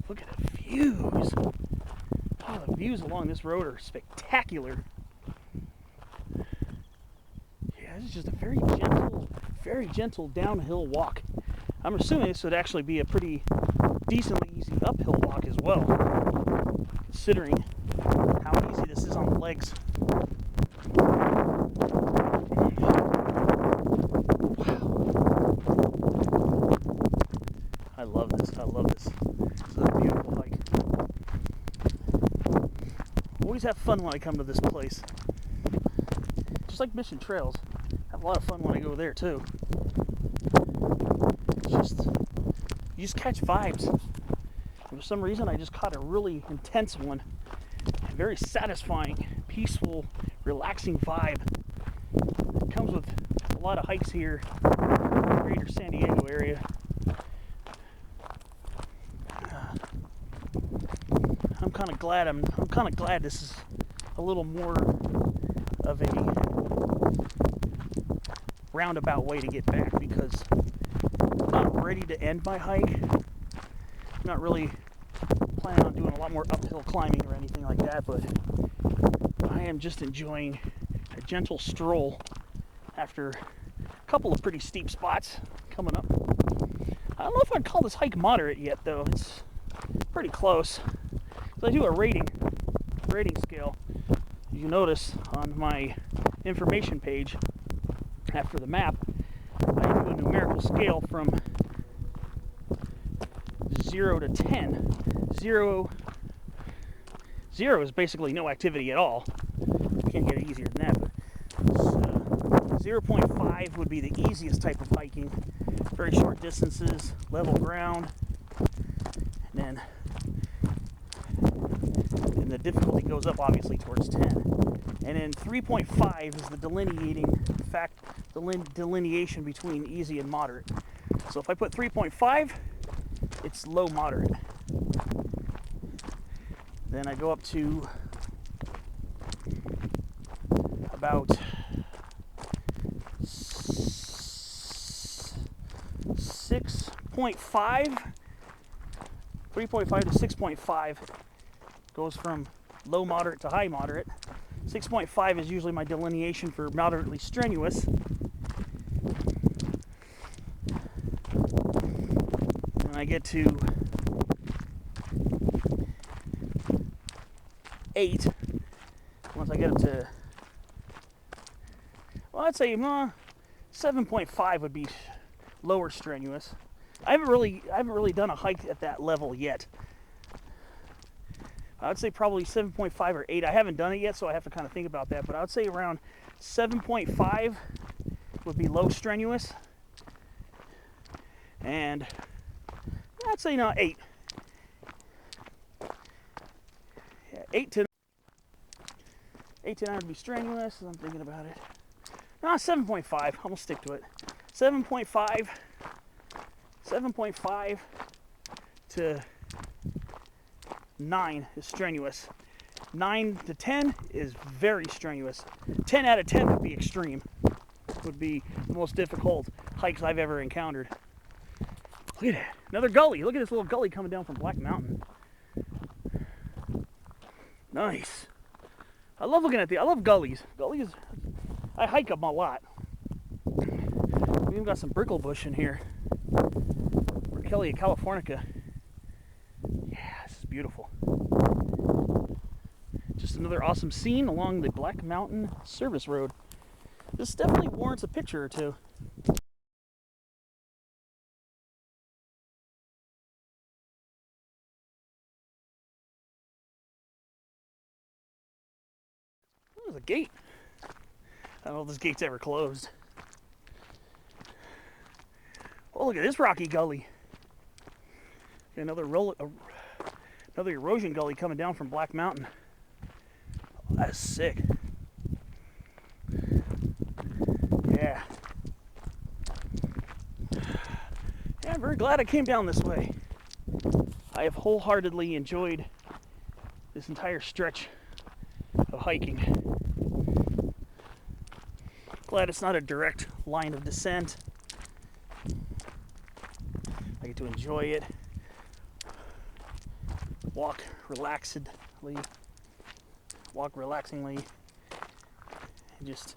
Look at the views. Oh, the views along this road are spectacular. Yeah, this is just a very gentle downhill walk. I'm assuming this would actually be a pretty decently easy uphill walk as well, considering how easy this is on the legs. I love this. This is a beautiful hike. Always have fun when I come to this place. Just like Mission Trails. I have a lot of fun when I go there too. It's just you just catch vibes. And for some reason, I just caught a really intense one. A very satisfying, peaceful, relaxing vibe. It comes with a lot of hikes here in the greater San Diego area. I'm kind of glad this is a little more of a roundabout way to get back, because I'm not ready to end my hike. I'm not really planning on doing a lot more uphill climbing or anything like that, but I am just enjoying a gentle stroll after a couple of pretty steep spots coming up. I don't know if I'd call this hike moderate yet, though. It's pretty close. So I do a rating scale. You notice on my information page after the map, I do a numerical scale from 0 to 10. 0 is basically no activity at all. You can't get it easier than that, but 0.5 would be the easiest type of hiking. Very short distances, level ground, and the difficulty goes up obviously towards 10. And then 3.5 is the delineation between easy and moderate. So if I put 3.5, it's low moderate. Then I go up to about 6.5. 3.5 to 6.5 goes from low moderate to high moderate. 6.5 is usually my delineation for moderately strenuous. And I get to 8. Once I get up to, well, I'd say 7.5 would be lower strenuous. I haven't really done a hike at that level yet. I would say probably 7.5 or 8. I haven't done it yet, so I have to kind of think about that. But I would say around 7.5 would be low strenuous. And I'd say 8. Yeah, 8 to 9 would be strenuous, as I'm thinking about it. No, 7.5. I'm going to stick to it. 7.5 to 9 is strenuous. 9 to 10 is very strenuous. 10 out of 10 would be extreme. Would be the most difficult hikes I've ever encountered. Look at that. Another gully. Look at this little gully coming down from Black Mountain. Nice. I love looking at I love gullies. Gullies, I hike them a lot. We even got some bricklebush in here. Kelly Californica. Yeah, this is beautiful. Just another awesome scene along the Black Mountain Service Road. This definitely warrants a picture or two. There's a gate. I don't know if this gate's ever closed. Oh, look at this rocky gully. Another erosion gully coming down from Black Mountain. Oh, that's sick. Yeah. Yeah, I'm very glad I came down this way. I have wholeheartedly enjoyed this entire stretch of hiking. Glad it's not a direct line of descent. I get to enjoy it. Walk relaxingly, and just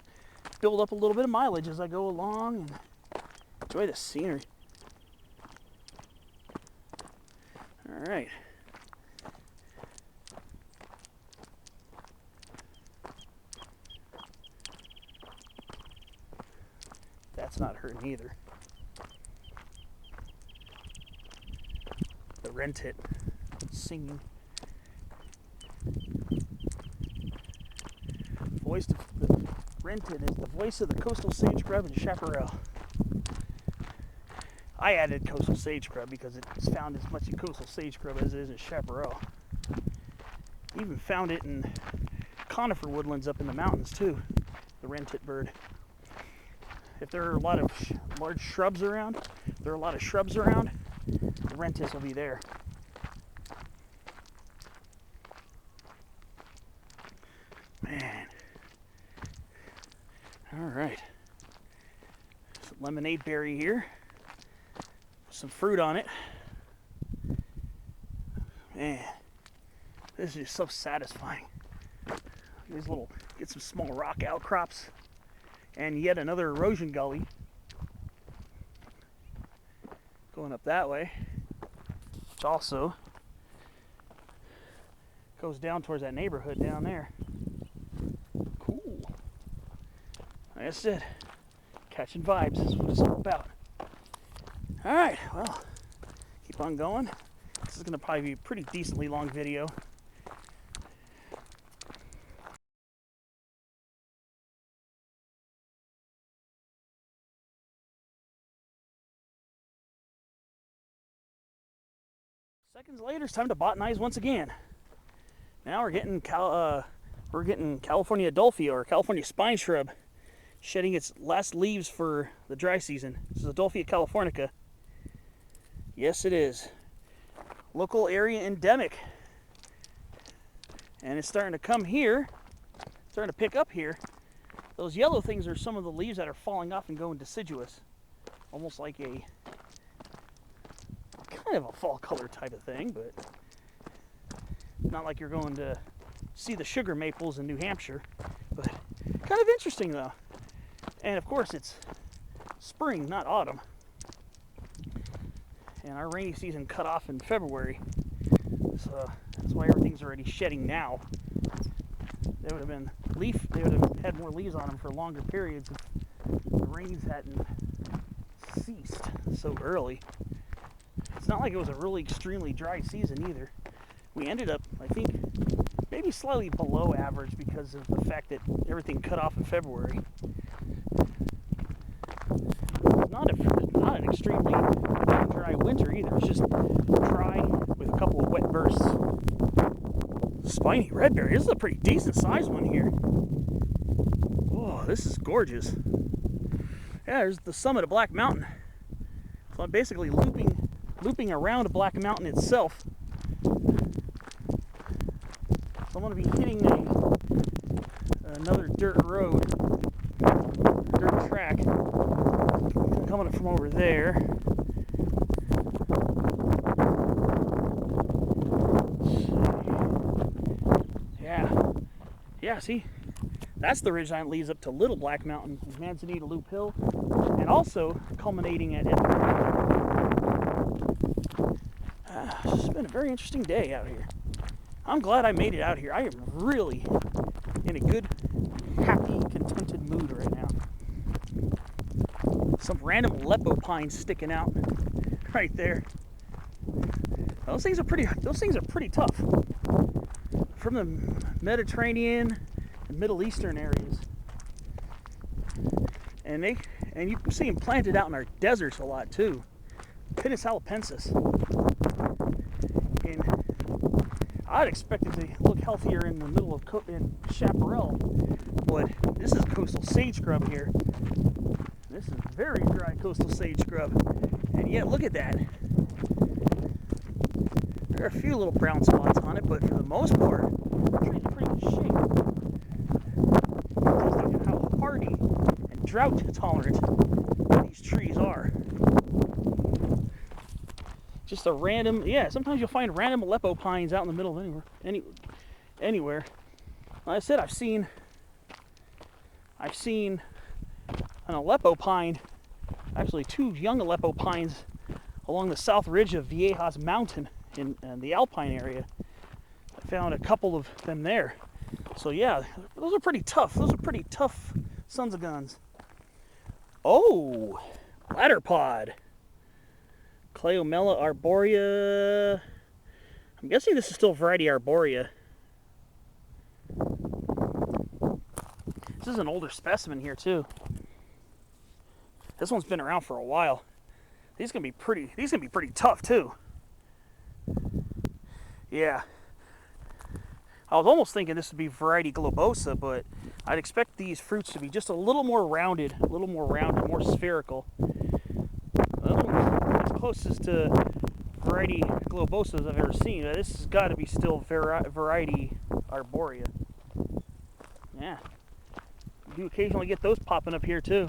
build up a little bit of mileage as I go along and enjoy the scenery. All right. That's not hurting either. The rent it. Singing. The rented is the voice of the coastal sage grub and chaparral. I added coastal sage scrub because it's found as much in coastal sage scrub as it is in chaparral. Even found it in conifer woodlands up in the mountains too, the wren-tit bird. If there are a lot of large shrubs around, the wren-tits will be there. Man. Alright. Some lemonade berry here. Some fruit on it. Man. This is just so satisfying. These little, get some small rock outcrops. And yet another erosion gully. Going up that way. Which also goes down towards that neighborhood down there. Cool. Like I said, catching vibes is what it's all about. Alright, well, keep on going. This is going to probably be a pretty decently long video. Seconds later, it's time to botanize once again. Now we're getting California Adolphia, or California spine shrub, shedding its last leaves for the dry season. This is Adolphia californica. Yes, it is. Local area endemic. And it's starting to come here, starting to pick up here. Those yellow things are some of the leaves that are falling off and going deciduous. Almost like a kind of a fall color type of thing, but not like you're going to see the sugar maples in New Hampshire. But kind of interesting though. And of course it's spring, not autumn. And our rainy season cut off in February. So that's why everything's already shedding now. They would have had more leaves on them for longer periods if the rains hadn't ceased so early. It's not like it was a really extremely dry season either. We ended up, I think, maybe slightly below average because of the fact that everything cut off in February. Not an extremely dry winter either. It's just dry with a couple of wet bursts. Spiny redberry. This is a pretty decent sized one here. Oh, this is gorgeous. Yeah, there's the summit of Black Mountain. So I'm basically looping around Black Mountain itself. So I'm going to be hitting another dirt road, dirt track, coming up from over there. Yeah, see? That's the ridge line that leads up to Little Black Mountain, Manzanita Loop Hill, and also culminating at it's been a very interesting day out here. I'm glad I made it out here. I am really in a good, happy, contented mood right now. Some random Aleppo pines sticking out right there. Those things are pretty tough. From the Mediterranean and Middle Eastern areas. And you can see them planted out in our deserts a lot too. Pinus halepensis. And I'd expect it to look healthier in the middle of in chaparral, but this is coastal sage scrub here. This is very dry coastal sage scrub, and yet look at that. There are a few little brown spots on it, but for the most part, the trees are pretty good shape. Just look at how hardy and drought tolerant these trees are. Just a random, sometimes you'll find random Aleppo pines out in the middle of anywhere. Like I said, I've seen an Aleppo pine, actually two young Aleppo pines along the south ridge of Viejas Mountain in the Alpine area. I found a couple of them there. So yeah, those are pretty tough. Those are pretty tough sons of guns. Oh, bladder pod. Cleomela arborea. I'm guessing this is still variety arborea. This is an older specimen here too. This one's been around for a while. These gonna be pretty. These gonna be pretty tough too. Yeah. I was almost thinking this would be variety globosa, but I'd expect these fruits to be just a little more rounded, more spherical. As closest to variety globosas I've ever seen. This has got to be still variety arborea. Yeah. You do occasionally get those popping up here too.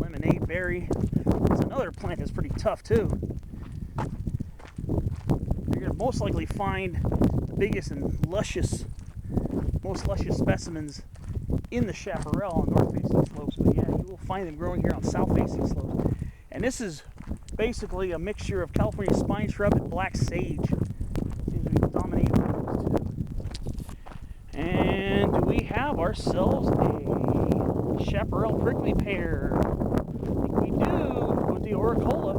Lemonade berry. There's another plant that's pretty tough too. You're gonna most likely find the biggest and most luscious specimens in the chaparral on north-facing slopes, but yeah, you will find them growing here on south-facing slopes. And this is basically a mixture of California spine shrub and black sage. Seems to be dominating those two. And do we have ourselves a chaparral prickly pear? I think we do, with the auricola.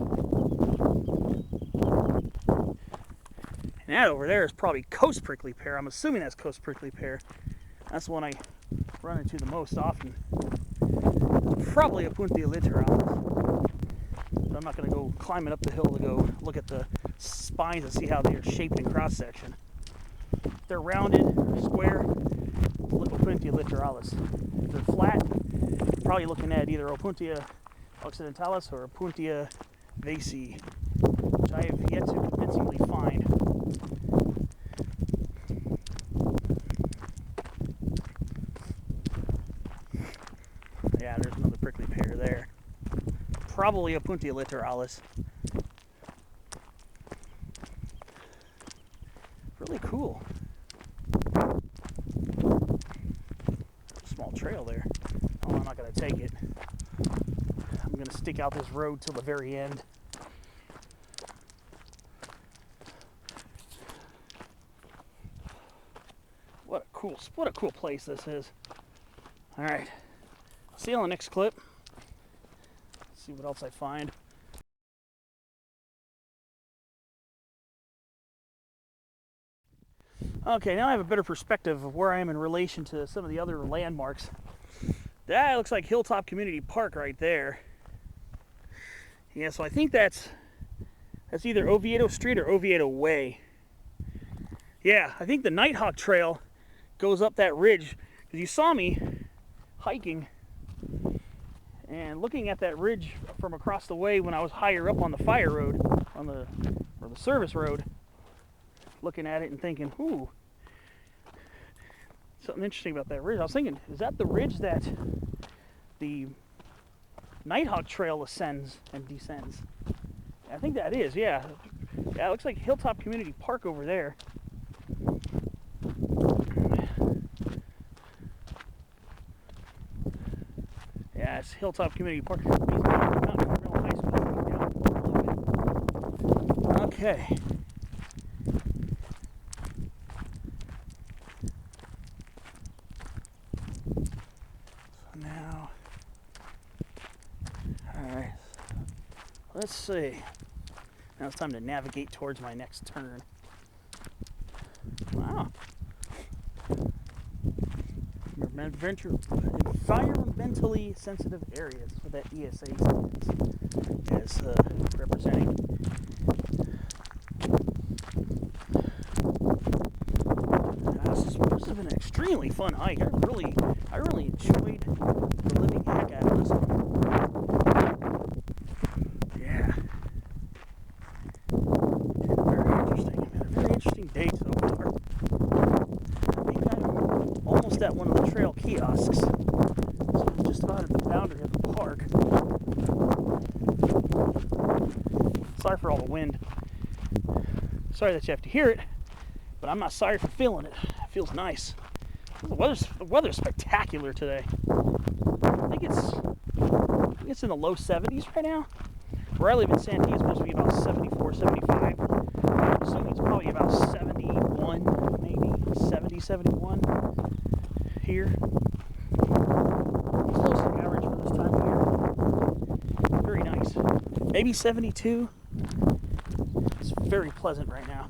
And that over there is probably coast prickly pear. I'm assuming that's coast prickly pear. That's the one I run into the most often. Probably Opuntia littoralis. But I'm not going to go climbing up the hill to go look at the spines and see how they are shaped in cross section. If they're rounded, square, Opuntia littoralis. If they're flat, you're probably looking at either Opuntia occidentalis or Opuntia vacei, which I have yet to convincingly find. Yeah, there's another prickly pear there. Probably Opuntia littoralis. Really cool. Small trail there. Oh, I'm not going to take it. I'm going to stick out this road till the very end. What a cool place this is. All right. See you on the next clip. Let's see what else I find. Okay, now I have a better perspective of where I am in relation to some of the other landmarks. That looks like Hilltop Community Park right there. Yeah, so I think that's either Oviedo Street or Oviedo Way. Yeah, I think the Nighthawk Trail goes up that ridge, because you saw me hiking and looking at that ridge from across the way when I was higher up on the fire road, or the service road, looking at it and thinking, ooh, something interesting about that ridge. I was thinking, is that the ridge that the Nighthawk Trail ascends and descends? I think that is, yeah. Yeah, it looks like Hilltop Community Park over there. Yeah, it's Hilltop Community Park. Okay. So now, all right. Let's see. Now it's time to navigate towards my next turn. Wow. Environmentally sensitive areas, what that ESA is representing. This has been an extremely fun hike. I really enjoyed the living heck out of this one. Yeah. Very interesting day so far. I think I'm almost at one of the trail kiosks. So I'm just about at the boundary of the park. Sorry for all the wind. Sorry that you have to hear it, but I'm not sorry for feeling it. It feels nice. The weather's spectacular today. I think it's in the low 70s right now. Where I live in Santee, it's supposed to be about 74, 75. I'm assuming it's probably about 71, maybe 70, 71 here. Close to average for this time of year. Very nice. Maybe 72. It's very pleasant right now.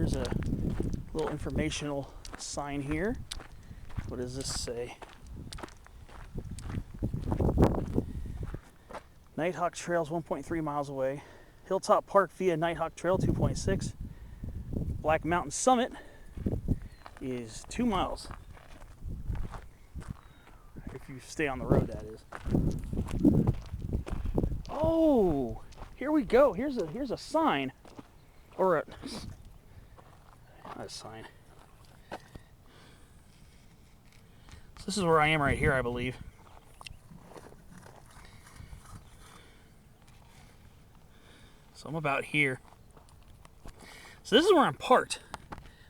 There's a little informational sign here. What does this say? Nighthawk Trail's 1.3 miles away. Hilltop Park via Nighthawk Trail 2.6. Black Mountain Summit is 2 miles. If you stay on the road, that is. Oh, here we go. Here's a sign, or not a sign. So this is where I am right here, I believe. So I'm about here. So this is where I'm parked.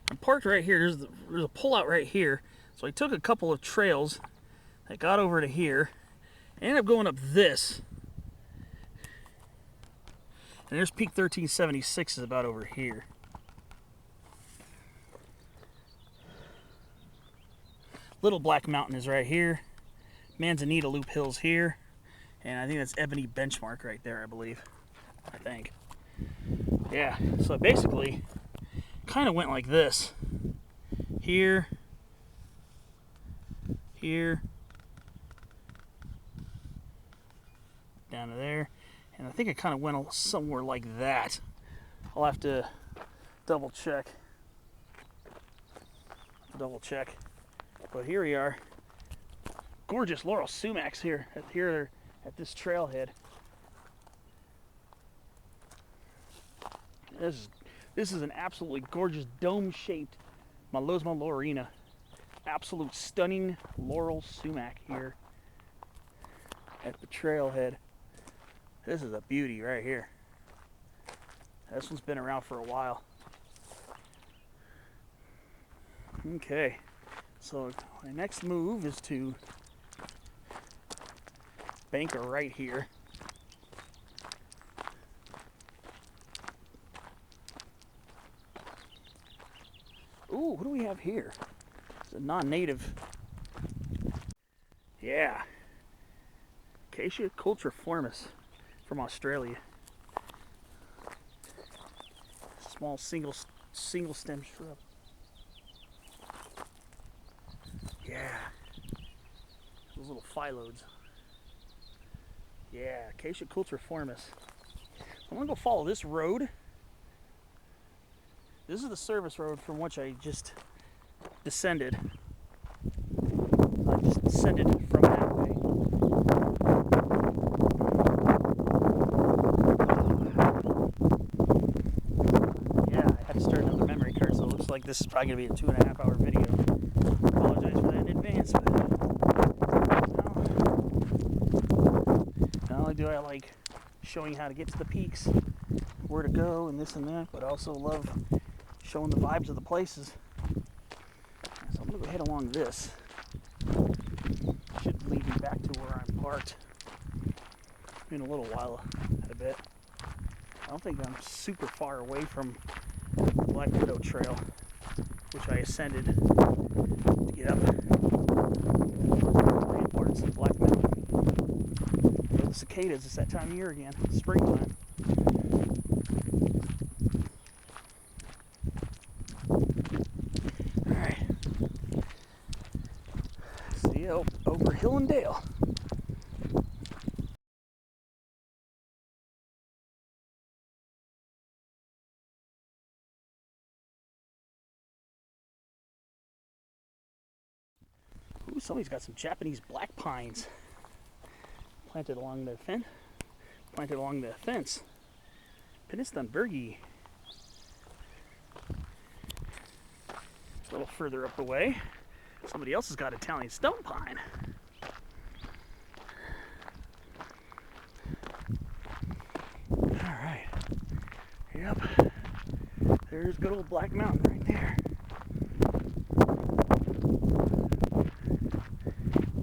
I'm parked right here. There's a pullout right here. So I took a couple of trails that got over to here. I ended up going up this. And there's Peak 1376 is about over here. Little Black Mountain is right here. Manzanita Loop Hill's here. And I think that's Ebony Benchmark right there, I believe. I think. Yeah, so basically kind of went like this. Here, here, down to there. And I think I kind of went somewhere like that. I'll have to double check. But here we are. Gorgeous laurel sumacs here at this trailhead. This is an absolutely gorgeous dome-shaped Malosma laurina. Absolute stunning laurel sumac here at the trailhead. This is a beauty right here. This one's been around for a while. Okay, so my next move is to banker right here. Ooh, what do we have here? It's a non-native. Yeah. Acacia cultriformis from Australia. Small single stem shrub. Yeah. Those little phyllodes. Yeah, Acacia cultriformis. I'm gonna go follow this road. This is the service road from which I just descended. I just descended from that way. Yeah, I had to start another memory card, so it looks like this is probably going to be a 2.5 hour video. I apologize for that in advance, but not only do I like showing how to get to the peaks, where to go, and this and that, but I also love showing the vibes of the places. So I'm going to head along this. Should lead me back to where I'm parked in a little while, I bet. I don't think I'm super far away from the Black Widow Trail, which I ascended to get up ramparts of Black Mountain. The cicadas, it's that time of year again, springtime. Over hill and dale. Ooh, somebody's got some Japanese black pines planted along the fence. Penistonbergi. It's a little further up the way. Somebody else has got Italian stone pine. Alright. Yep. There's good old Black Mountain right there.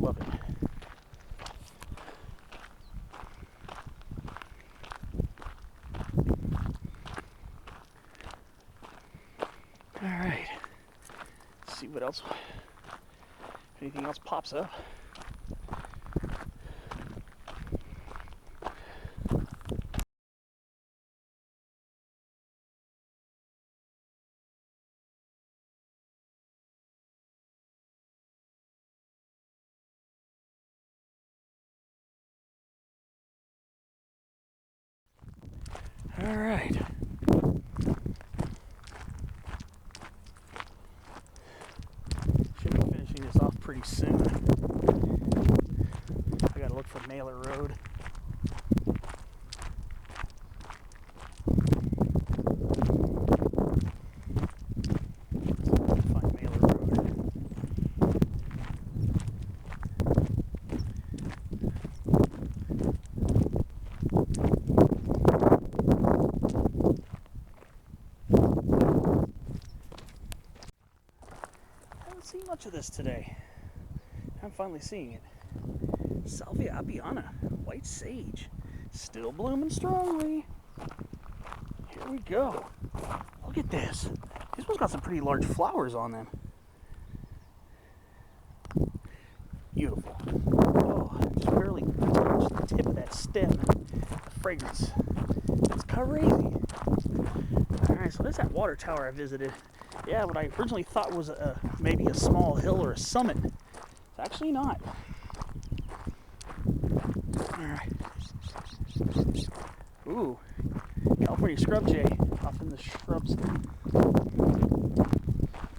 Love it. Alright. Let's see what else. If anything else pops up. All right. Should be finishing this off pretty soon. I gotta look for Mailer Road. Find Mailer Road. I haven't seen much of this today. I'm finally seeing it. Salvia apiana, white sage, still blooming strongly. Here we go. Look at this. These ones got some pretty large flowers on them. Beautiful. Oh, just barely touched the tip of that stem. The fragrance. It's crazy. Alright, so there's that water tower I visited. Yeah, what I originally thought was maybe a small hill or a summit. It's actually not. Alright. Ooh, California scrub jay off in the shrubs.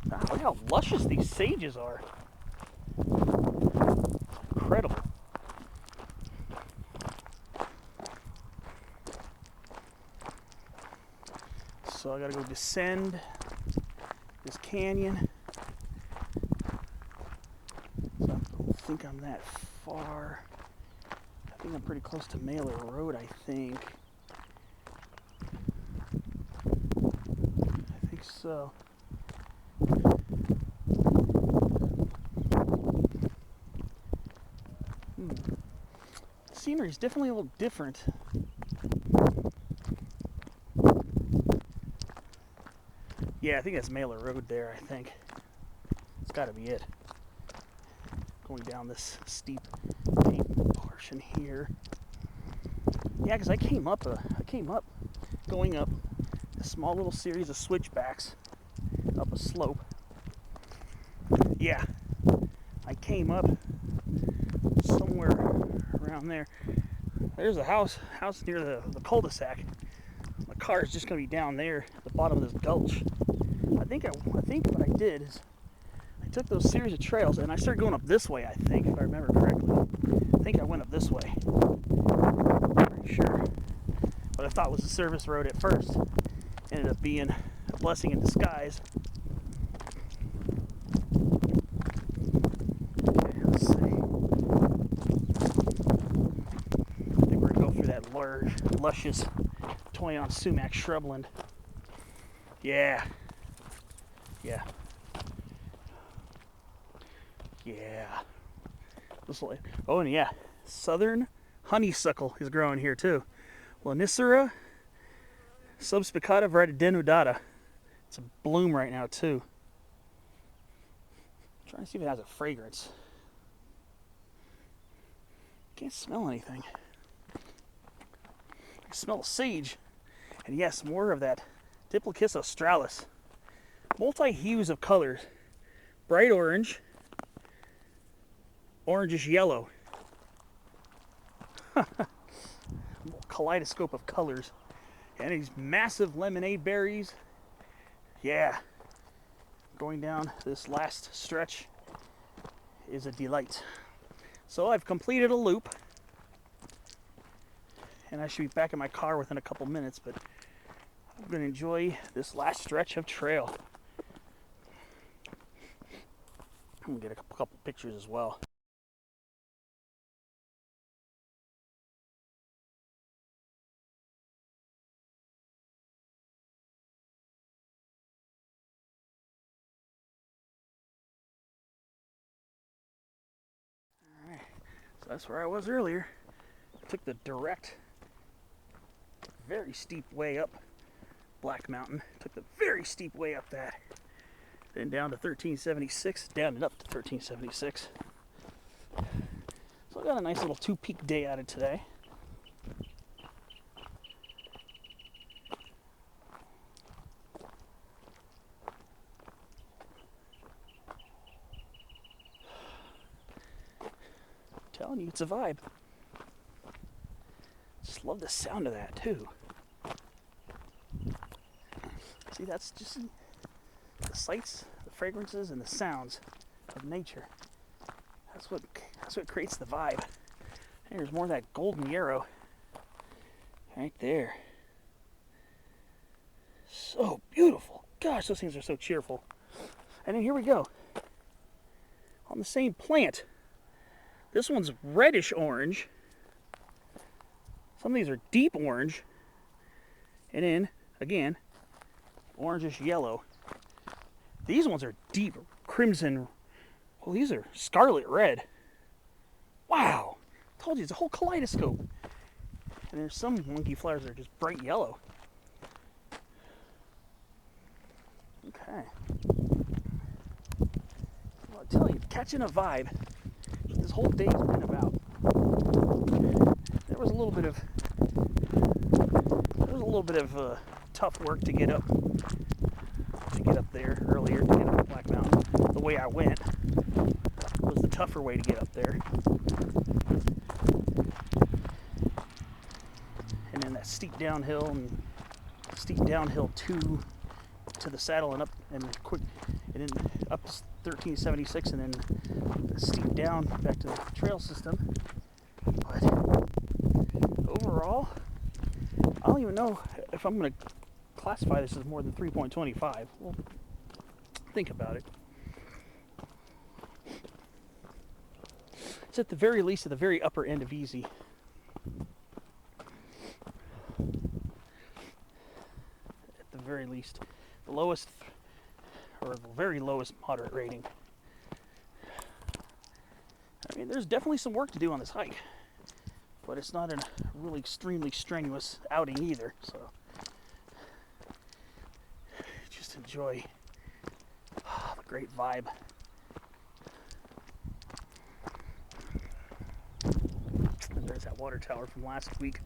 Wow, look how luscious these sages are. Incredible. So I gotta go descend this canyon. So I don't think I'm that far. I think I'm pretty close to Mailer Road, I think. I think so. Scenery is definitely a little different. Yeah, I think that's Mailer Road there, I think. It's gotta be it. Going down this steep portion here. Yeah, because I came up going up a small little series of switchbacks up a slope. Yeah, I came up somewhere around there. There's a house near the cul-de-sac. My car is just going to be down there at the bottom of this gulch. I think what I did is I took those series of trails and I started going up this way, I think, if I remember correctly. I think I went up this way. I'm pretty sure. What I thought was a service road at first ended up being a blessing in disguise. Okay, let's see. I think we're going to go through that large, luscious Toyon sumac shrubland. Yeah. Yeah. Yeah. Oh, and yeah, southern honeysuckle is growing here too. Lonicera subspicata denudata. It's a bloom right now too. I'm trying to see if it has a fragrance. Can't smell anything. I smell sage. And yes, more of that Diplochis australis. Multi-hues of colors. Bright orange, orangish yellow. Kaleidoscope of colors. And these massive lemonade berries. Yeah. Going down this last stretch is a delight. So I've completed a loop. And I should be back in my car within a couple minutes, but I'm going to enjoy this last stretch of trail. I'm going to get a couple pictures as well. Alright, so that's where I was earlier. I took the direct, very steep way up Black Mountain. Took the very steep way up that. Then down to 1376, down and up to 1376. So I got a nice little two-peak day out of today. I'm telling you, it's a vibe. Just love the sound of that too. See, that's just the sights, the fragrances, and the sounds of nature. That's what creates the vibe. And there's more of that golden yarrow right there. So beautiful. Gosh, those things are so cheerful. And then here we go. On the same plant. This one's reddish orange. Some of these are deep orange. And then, again, orangish yellow. These ones are deep crimson. Well, these are scarlet red. Wow. Told you, it's a whole kaleidoscope. And there's some monkey flowers that are just bright yellow. Okay. Well, I tell you, catching a vibe. What this whole day's been about. There was a little bit of tough work to get up there earlier, to get up Black Mountain. The way I went was the tougher way to get up there. And then that steep downhill to the saddle and up and then up to 1376 and then steep down back to the trail system. But overall, I don't even know if I'm going to classify this as more than 3.25. Well, think about it. It's at the very least at the very upper end of easy. At the very least. The lowest, or the very lowest moderate rating. I mean, there's definitely some work to do on this hike. But it's not a really extremely strenuous outing either, so just enjoy the great vibe. And there's that water tower from last week.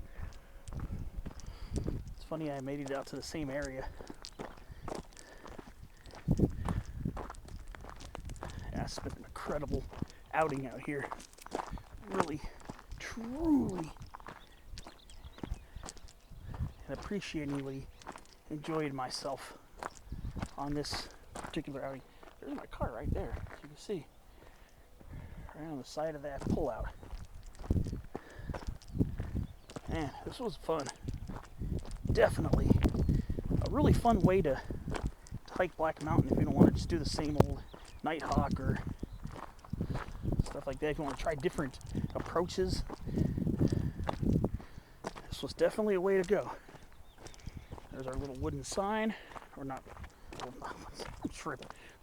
It's funny, I made it out to the same area. Yeah, it's been an incredible outing out here. Really, truly and appreciatingly enjoyed myself on this particular outing. There's my car right there, as you can see, right on the side of that pullout. Man, this was fun. Definitely a really fun way to hike Black Mountain if you don't want to just do the same old nighthawk or stuff like that. If you want to try different approaches, this was definitely a way to go. There's our little wooden sign, or not,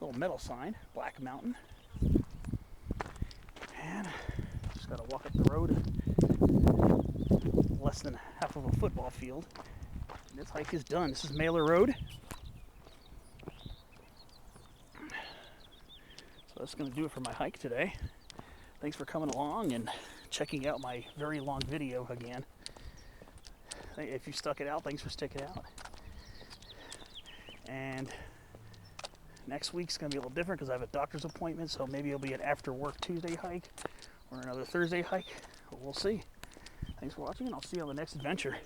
little metal sign, Black Mountain. And just got to walk up the road, less than half of a football field. And this hike is done. This is Mailer Road. So that's going to do it for my hike today. Thanks for coming along and checking out my very long video again. If you stuck it out, thanks for sticking out. And next week's going to be a little different because I have a doctor's appointment, so maybe it'll be an after work Tuesday hike or another Thursday hike. But we'll see. Thanks for watching, and I'll see you on the next adventure.